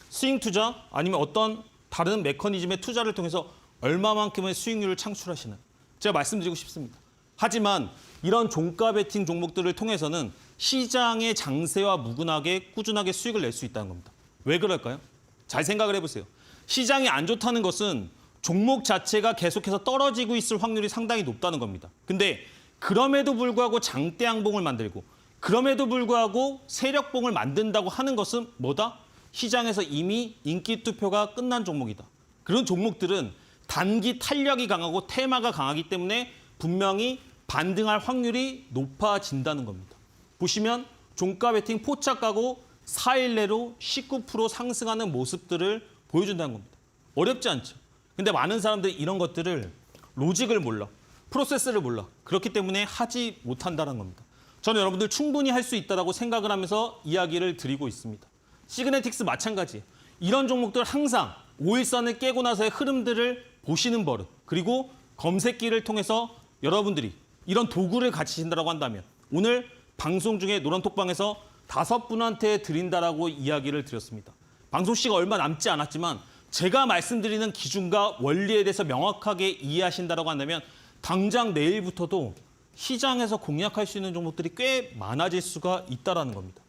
스윙 투자 아니면 어떤 다른 메커니즘의 투자를 통해서 얼마만큼의 수익률을 창출하시나요? 제가 말씀드리고 싶습니다. 하지만 이런 종가 베팅 종목들을 통해서는 시장의 장세와 무관하게 꾸준하게 수익을 낼 수 있다는 겁니다. 왜 그럴까요? 잘 생각을 해보세요. 시장이 안 좋다는 것은 종목 자체가 계속해서 떨어지고 있을 확률이 상당히 높다는 겁니다. 근데 그럼에도 불구하고 장대 양봉을 만들고 그럼에도 불구하고 세력봉을 만든다고 하는 것은 뭐다? 시장에서 이미 인기 투표가 끝난 종목이다. 그런 종목들은 단기 탄력이 강하고 테마가 강하기 때문에 분명히 반등할 확률이 높아진다는 겁니다. 보시면 종가 베팅 포착 가고 4일 내로 19% 상승하는 모습들을 보여준다는 겁니다. 어렵지 않죠. 근데 많은 사람들이 이런 것들을 로직을 몰라, 프로세스를 몰라. 그렇기 때문에 하지 못한다는 겁니다. 저는 여러분들 충분히 할 수 있다고 생각을 하면서 이야기를 드리고 있습니다. 시그네틱스 마찬가지. 이런 종목들 항상 5일선을 깨고 나서의 흐름들을 보시는 버릇, 그리고 검색기를 통해서 여러분들이 이런 도구를 가지신다고 한다면 오늘 방송 중에 노란톡방에서 5분한테 드린다라고 이야기를 드렸습니다. 방송 시가 얼마 남지 않았지만 제가 말씀드리는 기준과 원리에 대해서 명확하게 이해하신다고 한다면 당장 내일부터도 시장에서 공략할 수 있는 종목들이 꽤 많아질 수가 있다는 겁니다.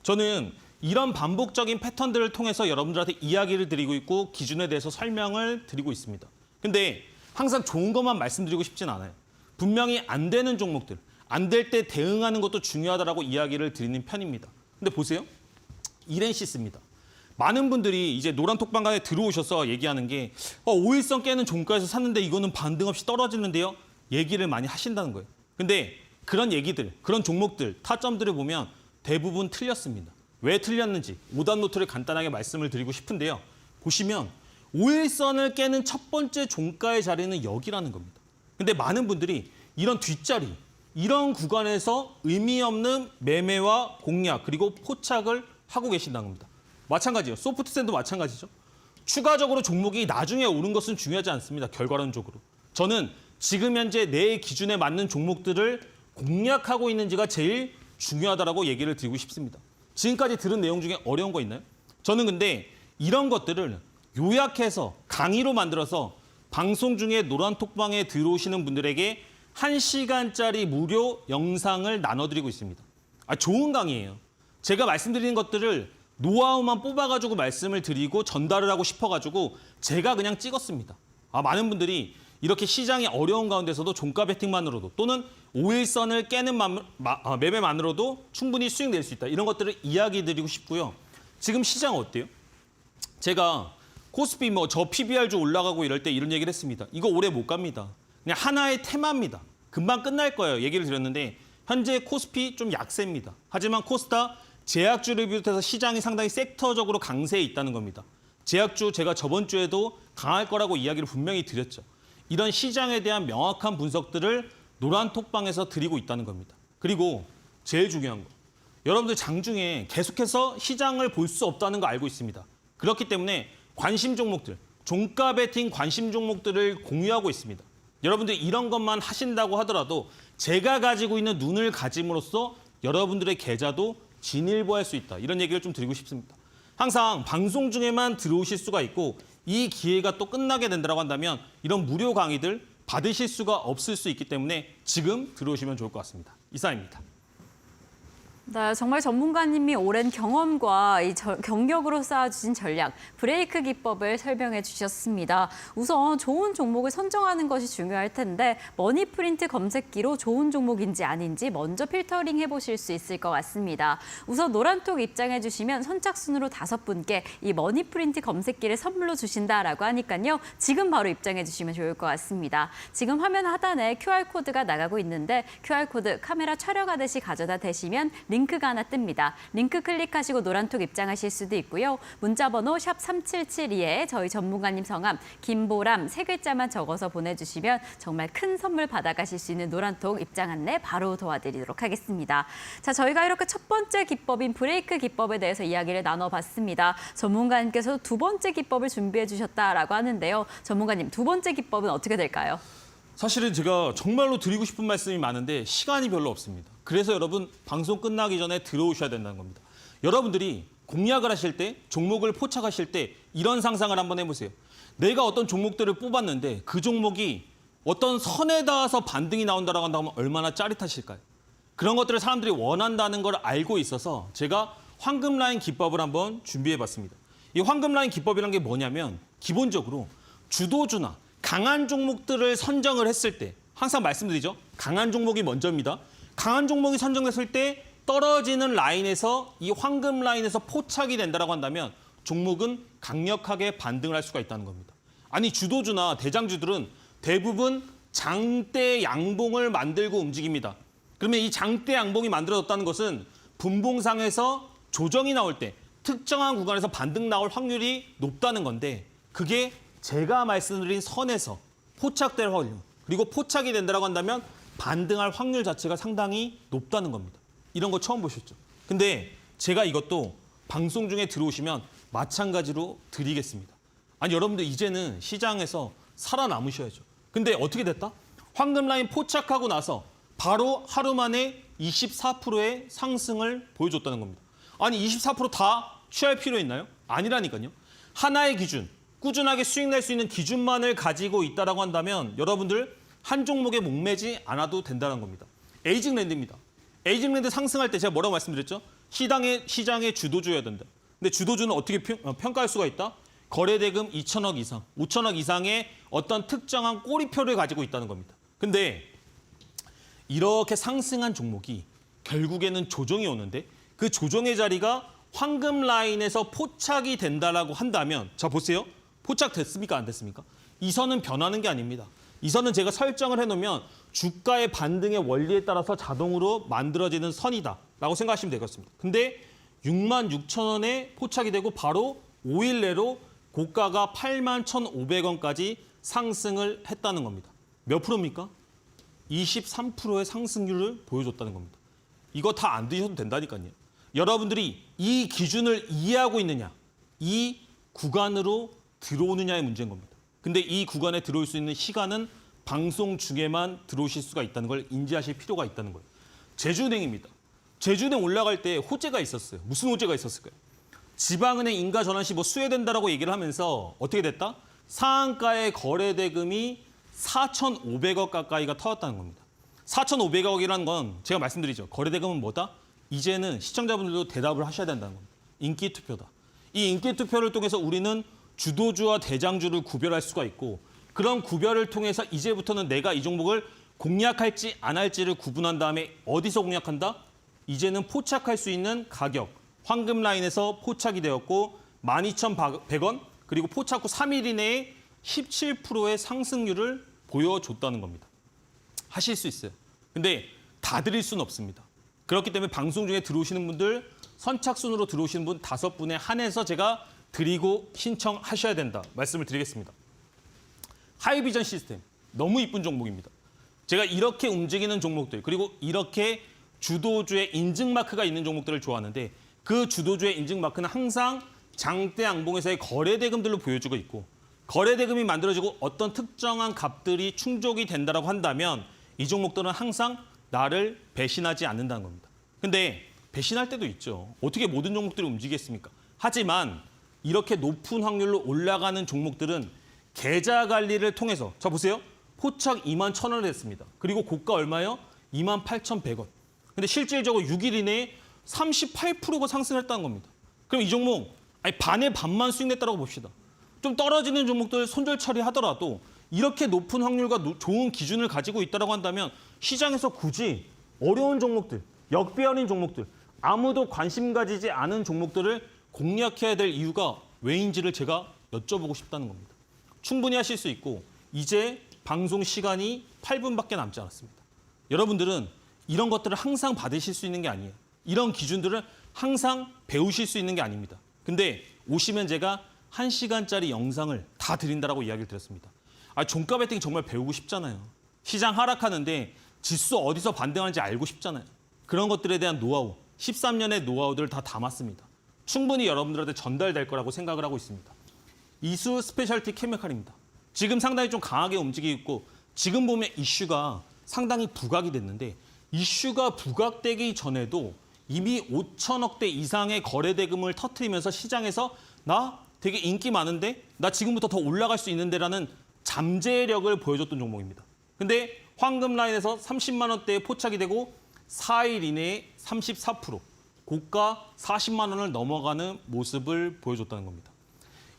저는 이런 반복적인 패턴들을 통해서 여러분들한테 이야기를 드리고 있고 기준에 대해서 설명을 드리고 있습니다. 근데 항상 좋은 것만 말씀드리고 싶진 않아요. 분명히 안 되는 종목들, 안 될 때 대응하는 것도 중요하다고 이야기를 드리는 편입니다. 근데 보세요. 이렌시스입니다. 많은 분들이 이제 노란톡방간에 들어오셔서 얘기하는 게 5일선 깨는 종가에서 샀는데 이거는 반등 없이 떨어지는데요. 얘기를 많이 하신다는 거예요. 근데 그런 얘기들, 그런 종목들, 타점들을 보면 대부분 틀렸습니다. 왜 틀렸는지 5단 노트를 간단하게 말씀을 드리고 싶은데요. 보시면 5일선을 깨는 첫 번째 종가의 자리는 여기라는 겁니다. 근데 많은 분들이 이런 뒷자리, 이런 구간에서 의미 없는 매매와 공략 그리고 포착을 하고 계신다는 겁니다. 마찬가지예요. 소프트샌도 마찬가지죠. 추가적으로 종목이 나중에 오른 것은 중요하지 않습니다. 결과론적으로. 저는 지금 현재 내 기준에 맞는 종목들을 공략하고 있는지가 제일 중요하다고 얘기를 드리고 싶습니다. 지금까지 들은 내용 중에 어려운 거 있나요? 저는 근데 이런 것들을 요약해서 강의로 만들어서 방송 중에 노란톡방에 들어오시는 분들에게 1시간짜리 무료 영상을 나눠드리고 있습니다. 좋은 강의예요. 제가 말씀드리는 것들을 노하우만 뽑아가지고 말씀을 드리고 전달을 하고 싶어가지고 제가 그냥 찍었습니다. 많은 분들이 이렇게 시장이 어려운 가운데서도 종가 베팅만으로도 또는 5일선을 깨는 매매만으로도 충분히 수익 낼 수 있다. 이런 것들을 이야기 드리고 싶고요. 지금 시장 어때요? 제가 코스피 저 PBR주 올라가고 이럴 때 이런 얘기를 했습니다. 이거 오래 못 갑니다. 그냥 하나의 테마입니다. 금방 끝날 거예요. 얘기를 드렸는데 현재 코스피 좀 약세입니다. 하지만 코스닥 제약주를 비롯해서 시장이 상당히 섹터적으로 강세에 있다는 겁니다. 제약주 제가 저번 주에도 강할 거라고 이야기를 분명히 드렸죠. 이런 시장에 대한 명확한 분석들을 노란톡방에서 드리고 있다는 겁니다. 그리고 제일 중요한 거. 여러분들 장중에 계속해서 시장을 볼 수 없다는 거 알고 있습니다. 그렇기 때문에 관심 종목들, 종가 베팅 관심 종목들을 공유하고 있습니다. 여러분들 이런 것만 하신다고 하더라도 제가 가지고 있는 눈을 가짐으로써 여러분들의 계좌도 진일보할 수 있다. 이런 얘기를 좀 드리고 싶습니다. 항상 방송 중에만 들어오실 수가 있고 이 기회가 또 끝나게 된다고 한다면 이런 무료 강의들 받으실 수가 없을 수 있기 때문에 지금 들어오시면 좋을 것 같습니다. 이상입니다. 네, 정말 전문가님이 오랜 경험과 경력으로 쌓아주신 전략, 브레이크 기법을 설명해 주셨습니다. 우선 좋은 종목을 선정하는 것이 중요할 텐데 머니프린트 검색기로 좋은 종목인지 아닌지 먼저 필터링 해보실 수 있을 것 같습니다. 우선 노란톡 입장해 주시면 선착순으로 5분께 이 머니프린트 검색기를 선물로 주신다라고 하니까요. 지금 바로 입장해 주시면 좋을 것 같습니다. 지금 화면 하단에 QR코드가 나가고 있는데 QR코드 카메라 촬영하듯이 가져다 대시면 링크가 하나 뜹니다. 링크 클릭하시고 노란톡 입장하실 수도 있고요. 문자번호 샵 3772에 저희 전문가님 성함 김보람 3글자만 적어서 보내주시면 정말 큰 선물 받아가실 수 있는 노란톡 입장 안내 바로 도와드리도록 하겠습니다. 자, 저희가 이렇게 첫 번째 기법인 브레이크 기법에 대해서 이야기를 나눠봤습니다. 전문가님께서 두 번째 기법을 준비해 주셨다라고 하는데요. 전문가님, 두 번째 기법은 어떻게 될까요? 사실은 제가 정말로 드리고 싶은 말씀이 많은데 시간이 별로 없습니다. 그래서 여러분 방송 끝나기 전에 들어오셔야 된다는 겁니다. 여러분들이 공략을 하실 때, 종목을 포착하실 때 이런 상상을 한번 해보세요. 내가 어떤 종목들을 뽑았는데 그 종목이 어떤 선에 닿아서 반등이 나온다라고 한다면 얼마나 짜릿하실까요? 그런 것들을 사람들이 원한다는 걸 알고 있어서 제가 황금 라인 기법을 한번 준비해봤습니다. 이 황금 라인 기법이란 게 뭐냐면 기본적으로 주도주나 강한 종목들을 선정을 했을 때 항상 말씀드리죠. 강한 종목이 먼저입니다. 강한 종목이 선정됐을 때 떨어지는 라인에서 이 황금 라인에서 포착이 된다라고 한다면 종목은 강력하게 반등을 할 수가 있다는 겁니다. 아니 주도주나 대장주들은 대부분 장대 양봉을 만들고 움직입니다. 그러면 이 장대 양봉이 만들어졌다는 것은 분봉상에서 조정이 나올 때 특정한 구간에서 반등 나올 확률이 높다는 건데 그게 제가 말씀드린 선에서 포착될 확률 그리고 포착이 된다고 한다면 반등할 확률 자체가 상당히 높다는 겁니다. 이런 거 처음 보셨죠? 근데 제가 이것도 방송 중에 들어오시면 마찬가지로 드리겠습니다. 아니 여러분들 이제는 시장에서 살아남으셔야죠. 근데 어떻게 됐다? 황금 라인 포착하고 나서 바로 하루 만에 24%의 상승을 보여줬다는 겁니다. 아니 24%다 취할 필요 있나요? 아니라니까요. 하나의 기준, 꾸준하게 수익 낼 수 있는 기준만을 가지고 있다라고 한다면 여러분들 한 종목에 목매지 않아도 된다는 겁니다. 에이징랜드입니다. 에이징랜드 상승할 때 제가 뭐라고 말씀드렸죠? 시장의 주도주여야 된다. 근데 주도주는 어떻게 평가할 수가 있다? 거래대금 2천억 이상, 5천억 이상의 어떤 특정한 꼬리표를 가지고 있다는 겁니다. 근데 이렇게 상승한 종목이 결국에는 조정이 오는데 그 조정의 자리가 황금 라인에서 포착이 된다라고 한다면 자 보세요. 포착됐습니까? 안 됐습니까? 이 선은 변하는 게 아닙니다. 이 선은 제가 설정을 해놓으면 주가의 반등의 원리에 따라서 자동으로 만들어지는 선이다라고 생각하시면 되겠습니다. 근데 66,000원에 포착이 되고 바로 5일 내로 고가가 81,500원까지 상승을 했다는 겁니다. 몇 프로입니까? 23%의 상승률을 보여줬다는 겁니다. 이거 다 안 드셔도 된다니까요. 여러분들이 이 기준을 이해하고 있느냐, 이 구간으로 들어오느냐의 문제인 겁니다. 근데 이 구간에 들어올 수 있는 시간은 방송 중에만 들어오실 수가 있다는 걸 인지하실 필요가 있다는 거예요. 제주은행입니다. 제주은행 올라갈 때 호재가 있었어요. 무슨 호재가 있었을까요? 지방은행 인가 전환 시 뭐 수혜된다라고 얘기를 하면서 어떻게 됐다? 상한가의 거래대금이 4,500억 가까이가 터졌다는 겁니다. 4,500억이라는 건 제가 말씀드리죠. 거래대금은 뭐다? 이제는 시청자분들도 대답을 하셔야 된다는 겁니다. 인기 투표다. 이 인기 투표를 통해서 우리는 주도주와 대장주를 구별할 수가 있고 그런 구별을 통해서 이제부터는 내가 이 종목을 공략할지 안 할지를 구분한 다음에 어디서 공략한다? 이제는 포착할 수 있는 가격, 황금 라인에서 포착이 되었고 12,100원 그리고 포착 후 3일 이내에 17%의 상승률을 보여줬다는 겁니다. 하실 수 있어요. 근데 다 드릴 수는 없습니다. 그렇기 때문에 방송 중에 들어오시는 분들 선착순으로 들어오시는 분 5분에 한해서 제가 드리고 신청하셔야 된다 말씀을 드리겠습니다. 하이비전 시스템 너무 이쁜 종목입니다. 제가 이렇게 움직이는 종목들 그리고 이렇게 주도주의 인증 마크가 있는 종목들을 좋아하는데 그 주도주의 인증 마크는 항상 장대 양봉에서의 거래대금들로 보여주고 있고 거래대금이 만들어지고 어떤 특정한 값들이 충족이 된다고 한다면 이 종목들은 항상 나를 배신하지 않는다는 겁니다. 근데 배신할 때도 있죠. 어떻게 모든 종목들이 움직이겠습니까? 하지만 이렇게 높은 확률로 올라가는 종목들은 계좌 관리를 통해서 자 보세요. 포착 21,000원을 했습니다. 그리고 고가 얼마요? 28,100원. 근데 실질적으로 6일 이내에 38%가 상승했다는 겁니다. 그럼 이 종목 아니 반의 반만 수익 냈다고 봅시다. 좀 떨어지는 종목들 손절 처리하더라도 이렇게 높은 확률과 좋은 기준을 가지고 있다고 한다면 시장에서 굳이 어려운 종목들, 역배열인 종목들, 아무도 관심 가지지 않은 종목들을 공략해야 될 이유가 왜인지를 제가 여쭤보고 싶다는 겁니다. 충분히 하실 수 있고 이제 방송 시간이 8분밖에 남지 않았습니다. 여러분들은 이런 것들을 항상 받으실 수 있는 게 아니에요. 이런 기준들을 항상 배우실 수 있는 게 아닙니다. 근데 오시면 제가 1시간짜리 영상을 다 드린다라고 이야기를 드렸습니다. 종가 베팅이 정말 배우고 싶잖아요. 시장 하락하는데 지수 어디서 반등하는지 알고 싶잖아요. 그런 것들에 대한 노하우, 13년의 노하우들을 다 담았습니다. 충분히 여러분들한테 전달될 거라고 생각을 하고 있습니다. 이수 스페셜티 케미칼입니다. 지금 상당히 좀 강하게 움직이고 있고 지금 보면 이슈가 상당히 부각이 됐는데 이슈가 부각되기 전에도 이미 5천억대 이상의 거래대금을 터뜨리면서 시장에서 나 되게 인기 많은데 나 지금부터 더 올라갈 수 있는데라는 잠재력을 보여줬던 종목입니다. 근데 황금 라인에서 30만 원대에 포착이 되고 4일 이내에 34%, 고가 40만 원을 넘어가는 모습을 보여줬다는 겁니다.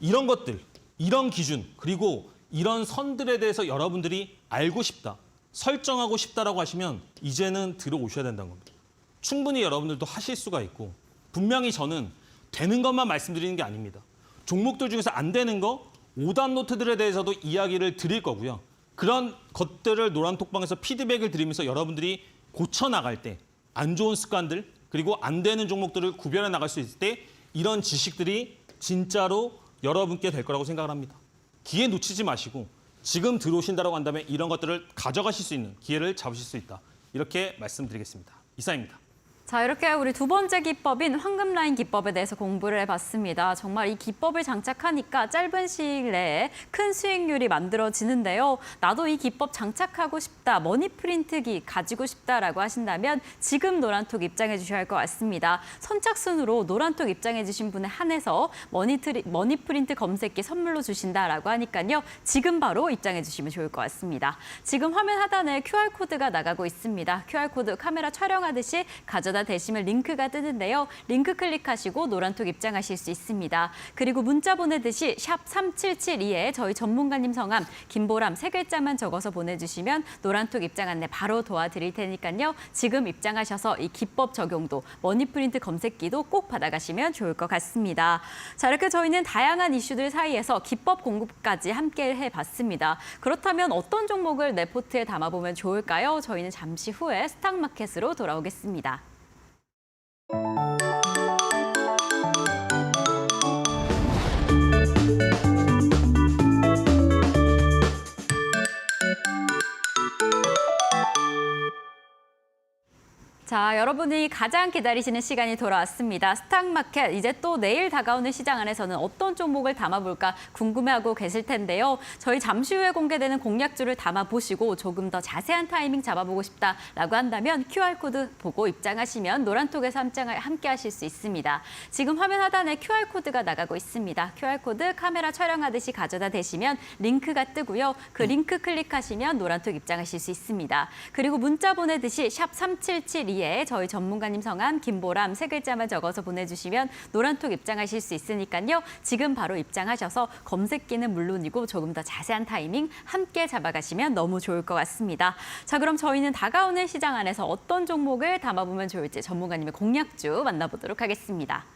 이런 것들, 이런 기준, 그리고 이런 선들에 대해서 여러분들이 알고 싶다, 설정하고 싶다라고 하시면 이제는 들어오셔야 된다는 겁니다. 충분히 여러분들도 하실 수가 있고 분명히 저는 되는 것만 말씀드리는 게 아닙니다. 종목들 중에서 안 되는 거 5단 노트들에 대해서도 이야기를 드릴 거고요. 그런 것들을 노란톡방에서 피드백을 드리면서 여러분들이 고쳐나갈 때 안 좋은 습관들 그리고 안 되는 종목들을 구별해 나갈 수 있을 때 이런 지식들이 진짜로 여러분께 될 거라고 생각을 합니다. 기회 놓치지 마시고 지금 들어오신다고 한다면 이런 것들을 가져가실 수 있는 기회를 잡으실 수 있다. 이렇게 말씀드리겠습니다. 이상입니다. 자, 이렇게 우리 두 번째 기법인 황금 라인 기법에 대해서 공부를 해봤습니다. 정말 이 기법을 장착하니까 짧은 시일 내에 큰 수익률이 만들어지는데요. 나도 이 기법 장착하고 싶다, 머니프린트기 가지고 싶다라고 하신다면 지금 노란톡 입장해 주셔야 할 것 같습니다. 선착순으로 노란톡 입장해 주신 분에 한해서 머니프린트 검색기 선물로 주신다라고 하니까요. 지금 바로 입장해 주시면 좋을 것 같습니다. 지금 화면 하단에 QR코드가 나가고 있습니다. QR코드 카메라 촬영하듯이 가져다 대시면 링크가 뜨는데요. 링크 클릭하시고 노란톡 입장하실 수 있습니다. 그리고 문자 보내듯이 샵 3772에 저희 전문가님 성함 김보람 3글자만 적어서 보내주시면 노란톡 입장 안내 바로 도와드릴 테니까요. 지금 입장하셔서 이 기법 적용도 머니프린트 검색기도 꼭 받아가시면 좋을 것 같습니다. 자, 이렇게 저희는 다양한 이슈들 사이에서 기법 공부까지 함께 해봤습니다. 그렇다면 어떤 종목을 내 포트에 담아보면 좋을까요? 저희는 잠시 후에 스탁마켓으로 돌아오겠습니다. 자, 여러분이 가장 기다리시는 시간이 돌아왔습니다. 스탁마켓, 이제 또 내일 다가오는 시장 안에서는 어떤 종목을 담아볼까 궁금해하고 계실 텐데요. 저희 잠시 후에 공개되는 공략주를 담아보시고 조금 더 자세한 타이밍 잡아보고 싶다라고 한다면 QR코드 보고 입장하시면 노란톡에서 함께 하실 수 있습니다. 지금 화면 하단에 QR코드가 나가고 있습니다. QR코드 카메라 촬영하듯이 가져다 대시면 링크가 뜨고요. 그 링크 클릭하시면 노란톡 입장하실 수 있습니다. 그리고 문자 보내듯이 샵 3772 저희 전문가님 성함 김보람 3글자만 적어서 보내주시면 노란톡 입장하실 수 있으니까요. 지금 바로 입장하셔서 검색기는 물론이고 조금 더 자세한 타이밍 함께 잡아가시면 너무 좋을 것 같습니다. 자, 그럼 저희는 다가오는 시장 안에서 어떤 종목을 담아보면 좋을지 전문가님의 공략주 만나보도록 하겠습니다.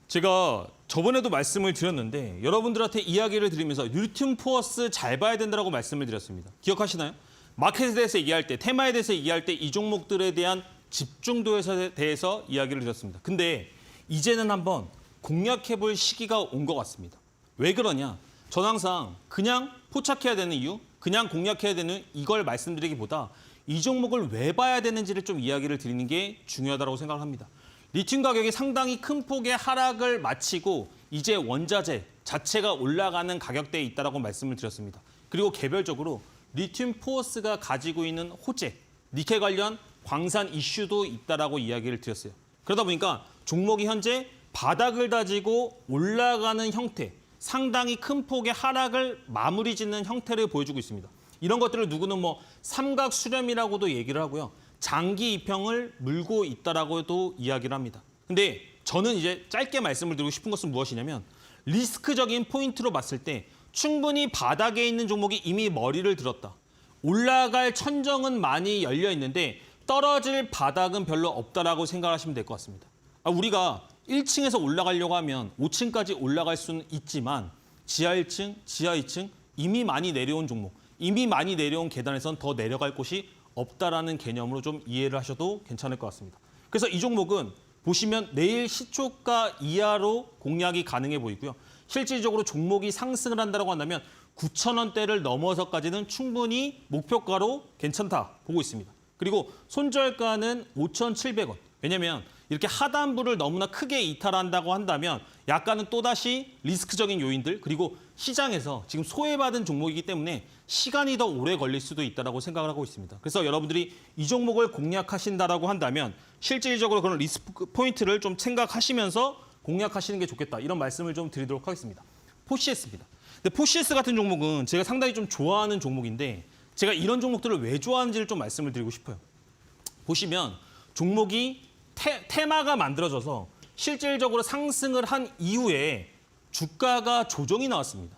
제가 저번에도 말씀을 드렸는데 여러분들한테 이야기를 드리면서 리튬 포어스 잘 봐야 된다고 말씀을 드렸습니다. 기억하시나요? 마켓에 대해서 얘기할 때, 테마에 대해서 얘기할 때 이 종목들에 대한 집중도에 대해서 이야기를 드렸습니다. 근데 이제는 한번 공략해볼 시기가 온 것 같습니다. 왜 그러냐? 전 항상 그냥 포착해야 되는 이유, 그냥 공략해야 되는 이걸 말씀드리기보다 이 종목을 왜 봐야 되는지를 좀 이야기를 드리는 게 중요하다고 생각을 합니다. 리튬 가격이 상당히 큰 폭의 하락을 마치고 이제 원자재 자체가 올라가는 가격대에 있다고 말씀을 드렸습니다. 그리고 개별적으로 리튬 포어스가 가지고 있는 호재, 니켈 관련 광산 이슈도 있다라고 이야기를 드렸어요. 그러다 보니까 종목이 현재 바닥을 다지고 올라가는 형태, 상당히 큰 폭의 하락을 마무리 짓는 형태를 보여주고 있습니다. 이런 것들을 누구는 삼각 수렴이라고도 얘기를 하고요. 장기 이평을 물고 있다라고도 이야기를 합니다. 근데 저는 이제 짧게 말씀을 드리고 싶은 것은 무엇이냐면 리스크적인 포인트로 봤을 때 충분히 바닥에 있는 종목이 이미 머리를 들었다. 올라갈 천정은 많이 열려 있는데 떨어질 바닥은 별로 없다라고 생각하시면 될 것 같습니다. 우리가 1층에서 올라가려고 하면 5층까지 올라갈 수는 있지만 지하 1층, 지하 2층 이미 많이 내려온 종목, 이미 많이 내려온 계단에선 더 내려갈 곳이 없다라는 개념으로 좀 이해를 하셔도 괜찮을 것 같습니다. 그래서 이 종목은 보시면 내일 시초가 이하로 공략이 가능해 보이고요. 실질적으로 종목이 상승을 한다고 한다면 9,000원대를 넘어서까지는 충분히 목표가로 괜찮다 보고 있습니다. 그리고 손절가는 5,700원. 왜냐하면 이렇게 하단부를 너무나 크게 이탈한다고 한다면 약간은 또다시 리스크적인 요인들 그리고 시장에서 지금 소외받은 종목이기 때문에 시간이 더 오래 걸릴 수도 있다고 생각을 하고 있습니다. 그래서 여러분들이 이 종목을 공략하신다라고 한다면 실질적으로 그런 리스크 포인트를 좀 생각하시면서 공략하시는 게 좋겠다. 이런 말씀을 좀 드리도록 하겠습니다. 포시에스입니다. 근데 포시에스 같은 종목은 제가 상당히 좀 좋아하는 종목인데 제가 이런 종목들을 왜 좋아하는지를 좀 말씀을 드리고 싶어요. 보시면 종목이 테마가 만들어져서 실질적으로 상승을 한 이후에 주가가 조정이 나왔습니다.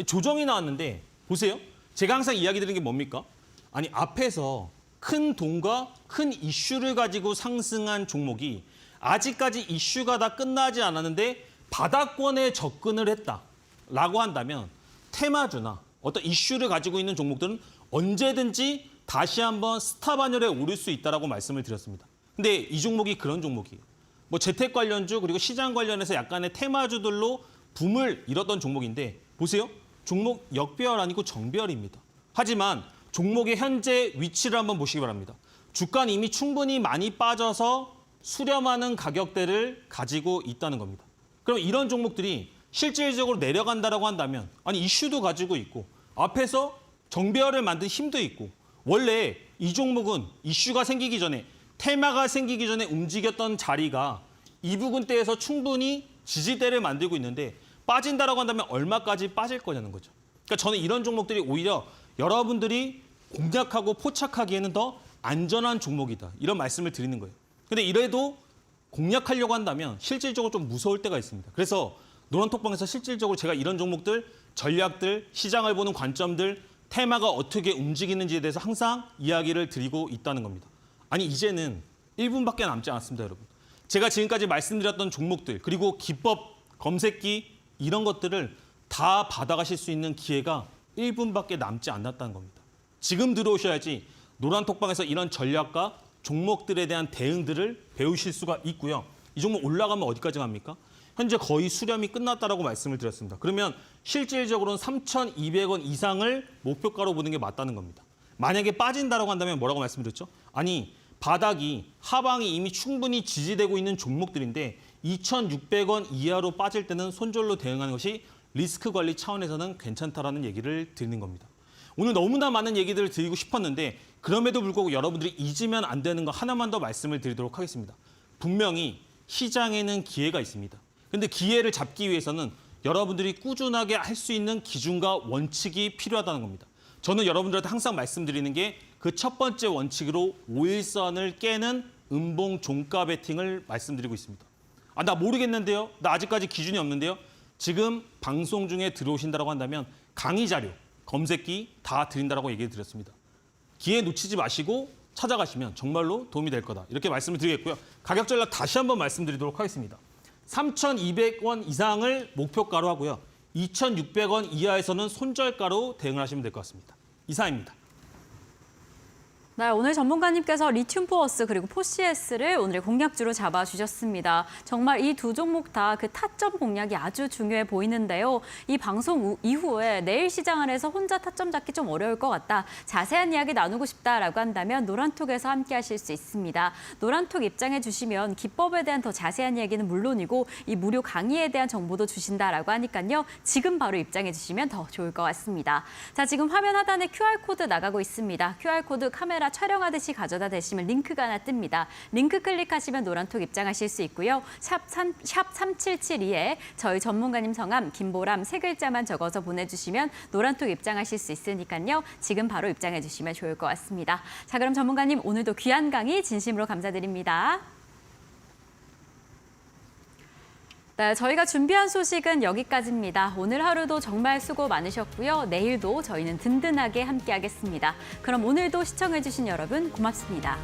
조정이 나왔는데 보세요. 제가 항상 이야기 드리는 게 뭡니까? 아니 앞에서 큰 돈과 큰 이슈를 가지고 상승한 종목이 아직까지 이슈가 다 끝나지 않았는데 바닥권에 접근을 했다라고 한다면 테마주나 어떤 이슈를 가지고 있는 종목들은 언제든지 다시 한번 스탑 안열에 오를 수 있다라고 말씀을 드렸습니다. 근데 이 종목이 그런 종목이에요. 뭐 재택 관련주 그리고 시장 관련해서 약간의 테마주들로 붐을 이뤘던 종목인데 보세요. 종목 역배열 아니고 정배열입니다. 하지만 종목의 현재 위치를 한번 보시기 바랍니다. 주가는 이미 충분히 많이 빠져서 수렴하는 가격대를 가지고 있다는 겁니다. 그럼 이런 종목들이 실질적으로 내려간다라고 한다면 아니 이슈도 가지고 있고 앞에서 정배열을 만든 힘도 있고 원래 이 종목은 이슈가 생기기 전에 테마가 생기기 전에 움직였던 자리가 이 부근대에서 충분히 지지대를 만들고 있는데 빠진다라고 한다면 얼마까지 빠질 거냐는 거죠. 그러니까 저는 이런 종목들이 오히려 여러분들이 공략하고 포착하기에는 더 안전한 종목이다. 이런 말씀을 드리는 거예요. 근데 이래도 공략하려고 한다면 실질적으로 좀 무서울 때가 있습니다. 그래서 노란톡방에서 실질적으로 제가 이런 종목들, 전략들, 시장을 보는 관점들, 테마가 어떻게 움직이는지에 대해서 항상 이야기를 드리고 있다는 겁니다. 아니 이제는 1분밖에 남지 않았습니다, 여러분. 제가 지금까지 말씀드렸던 종목들 그리고 기법, 검색기 이런 것들을 다 받아가실 수 있는 기회가 1분밖에 남지 않았다는 겁니다. 지금 들어오셔야지 노란톡방에서 이런 전략과 종목들에 대한 대응들을 배우실 수가 있고요. 이 종목 올라가면 어디까지 갑니까? 현재 거의 수렴이 끝났다라고 말씀을 드렸습니다. 그러면 실질적으로는 3,200원 이상을 목표가로 보는 게 맞다는 겁니다. 만약에 빠진다라고 한다면 뭐라고 말씀드렸죠? 아니 바닥이 하방이 이미 충분히 지지되고 있는 종목들인데 2,600원 이하로 빠질 때는 손절로 대응하는 것이 리스크 관리 차원에서는 괜찮다라는 얘기를 드리는 겁니다. 오늘 너무나 많은 얘기들을 드리고 싶었는데 그럼에도 불구하고 여러분들이 잊으면 안 되는 거 하나만 더 말씀을 드리도록 하겠습니다. 분명히 시장에는 기회가 있습니다. 근데 기회를 잡기 위해서는 여러분들이 꾸준하게 할 수 있는 기준과 원칙이 필요하다는 겁니다. 저는 여러분들한테 항상 말씀드리는 게 그 첫 번째 원칙으로 5일선을 깨는 음봉 종가 베팅을 말씀드리고 있습니다. 아, 나 모르겠는데요? 나 아직까지 기준이 없는데요? 지금 방송 중에 들어오신다고 한다면 강의 자료, 검색기 다 드린다고 얘기 드렸습니다. 기회 놓치지 마시고 찾아가시면 정말로 도움이 될 거다. 이렇게 말씀을 드리겠고요. 가격 전략 다시 한번 말씀드리도록 하겠습니다. 3,200원 이상을 목표가로 하고요. 2,600원 이하에서는 손절가로 대응을 하시면 될 것 같습니다. 이상입니다. 네, 오늘 전문가님께서 리튬 포어스 그리고 포시에스를 오늘의 공략주로 잡아주셨습니다. 정말 이 두 종목 다 그 타점 공략이 아주 중요해 보이는데요. 이 방송 이후에 내일 시장 안에서 혼자 타점 잡기 좀 어려울 것 같다. 자세한 이야기 나누고 싶다라고 한다면 노란톡에서 함께 하실 수 있습니다. 노란톡 입장해 주시면 기법에 대한 더 자세한 이야기는 물론이고 이 무료 강의에 대한 정보도 주신다라고 하니까요. 지금 바로 입장해 주시면 더 좋을 것 같습니다. 자, 지금 화면 하단에 QR코드 나가고 있습니다. QR코드 카메라 촬영하듯이 가져다 대시면 링크가 하나 뜹니다. 링크 클릭하시면 노란톡 입장하실 수 있고요. 샵 3772에 저희 전문가님 성함 김보람 세 글자만 적어서 보내주시면 노란톡 입장하실 수 있으니까요. 지금 바로 입장해 주시면 좋을 것 같습니다. 자, 그럼 전문가님 오늘도 귀한 강의 진심으로 감사드립니다. 네, 저희가 준비한 소식은 여기까지입니다. 오늘 하루도 정말 수고 많으셨고요. 내일도 저희는 든든하게 함께하겠습니다. 그럼 오늘도 시청해주신 여러분 고맙습니다.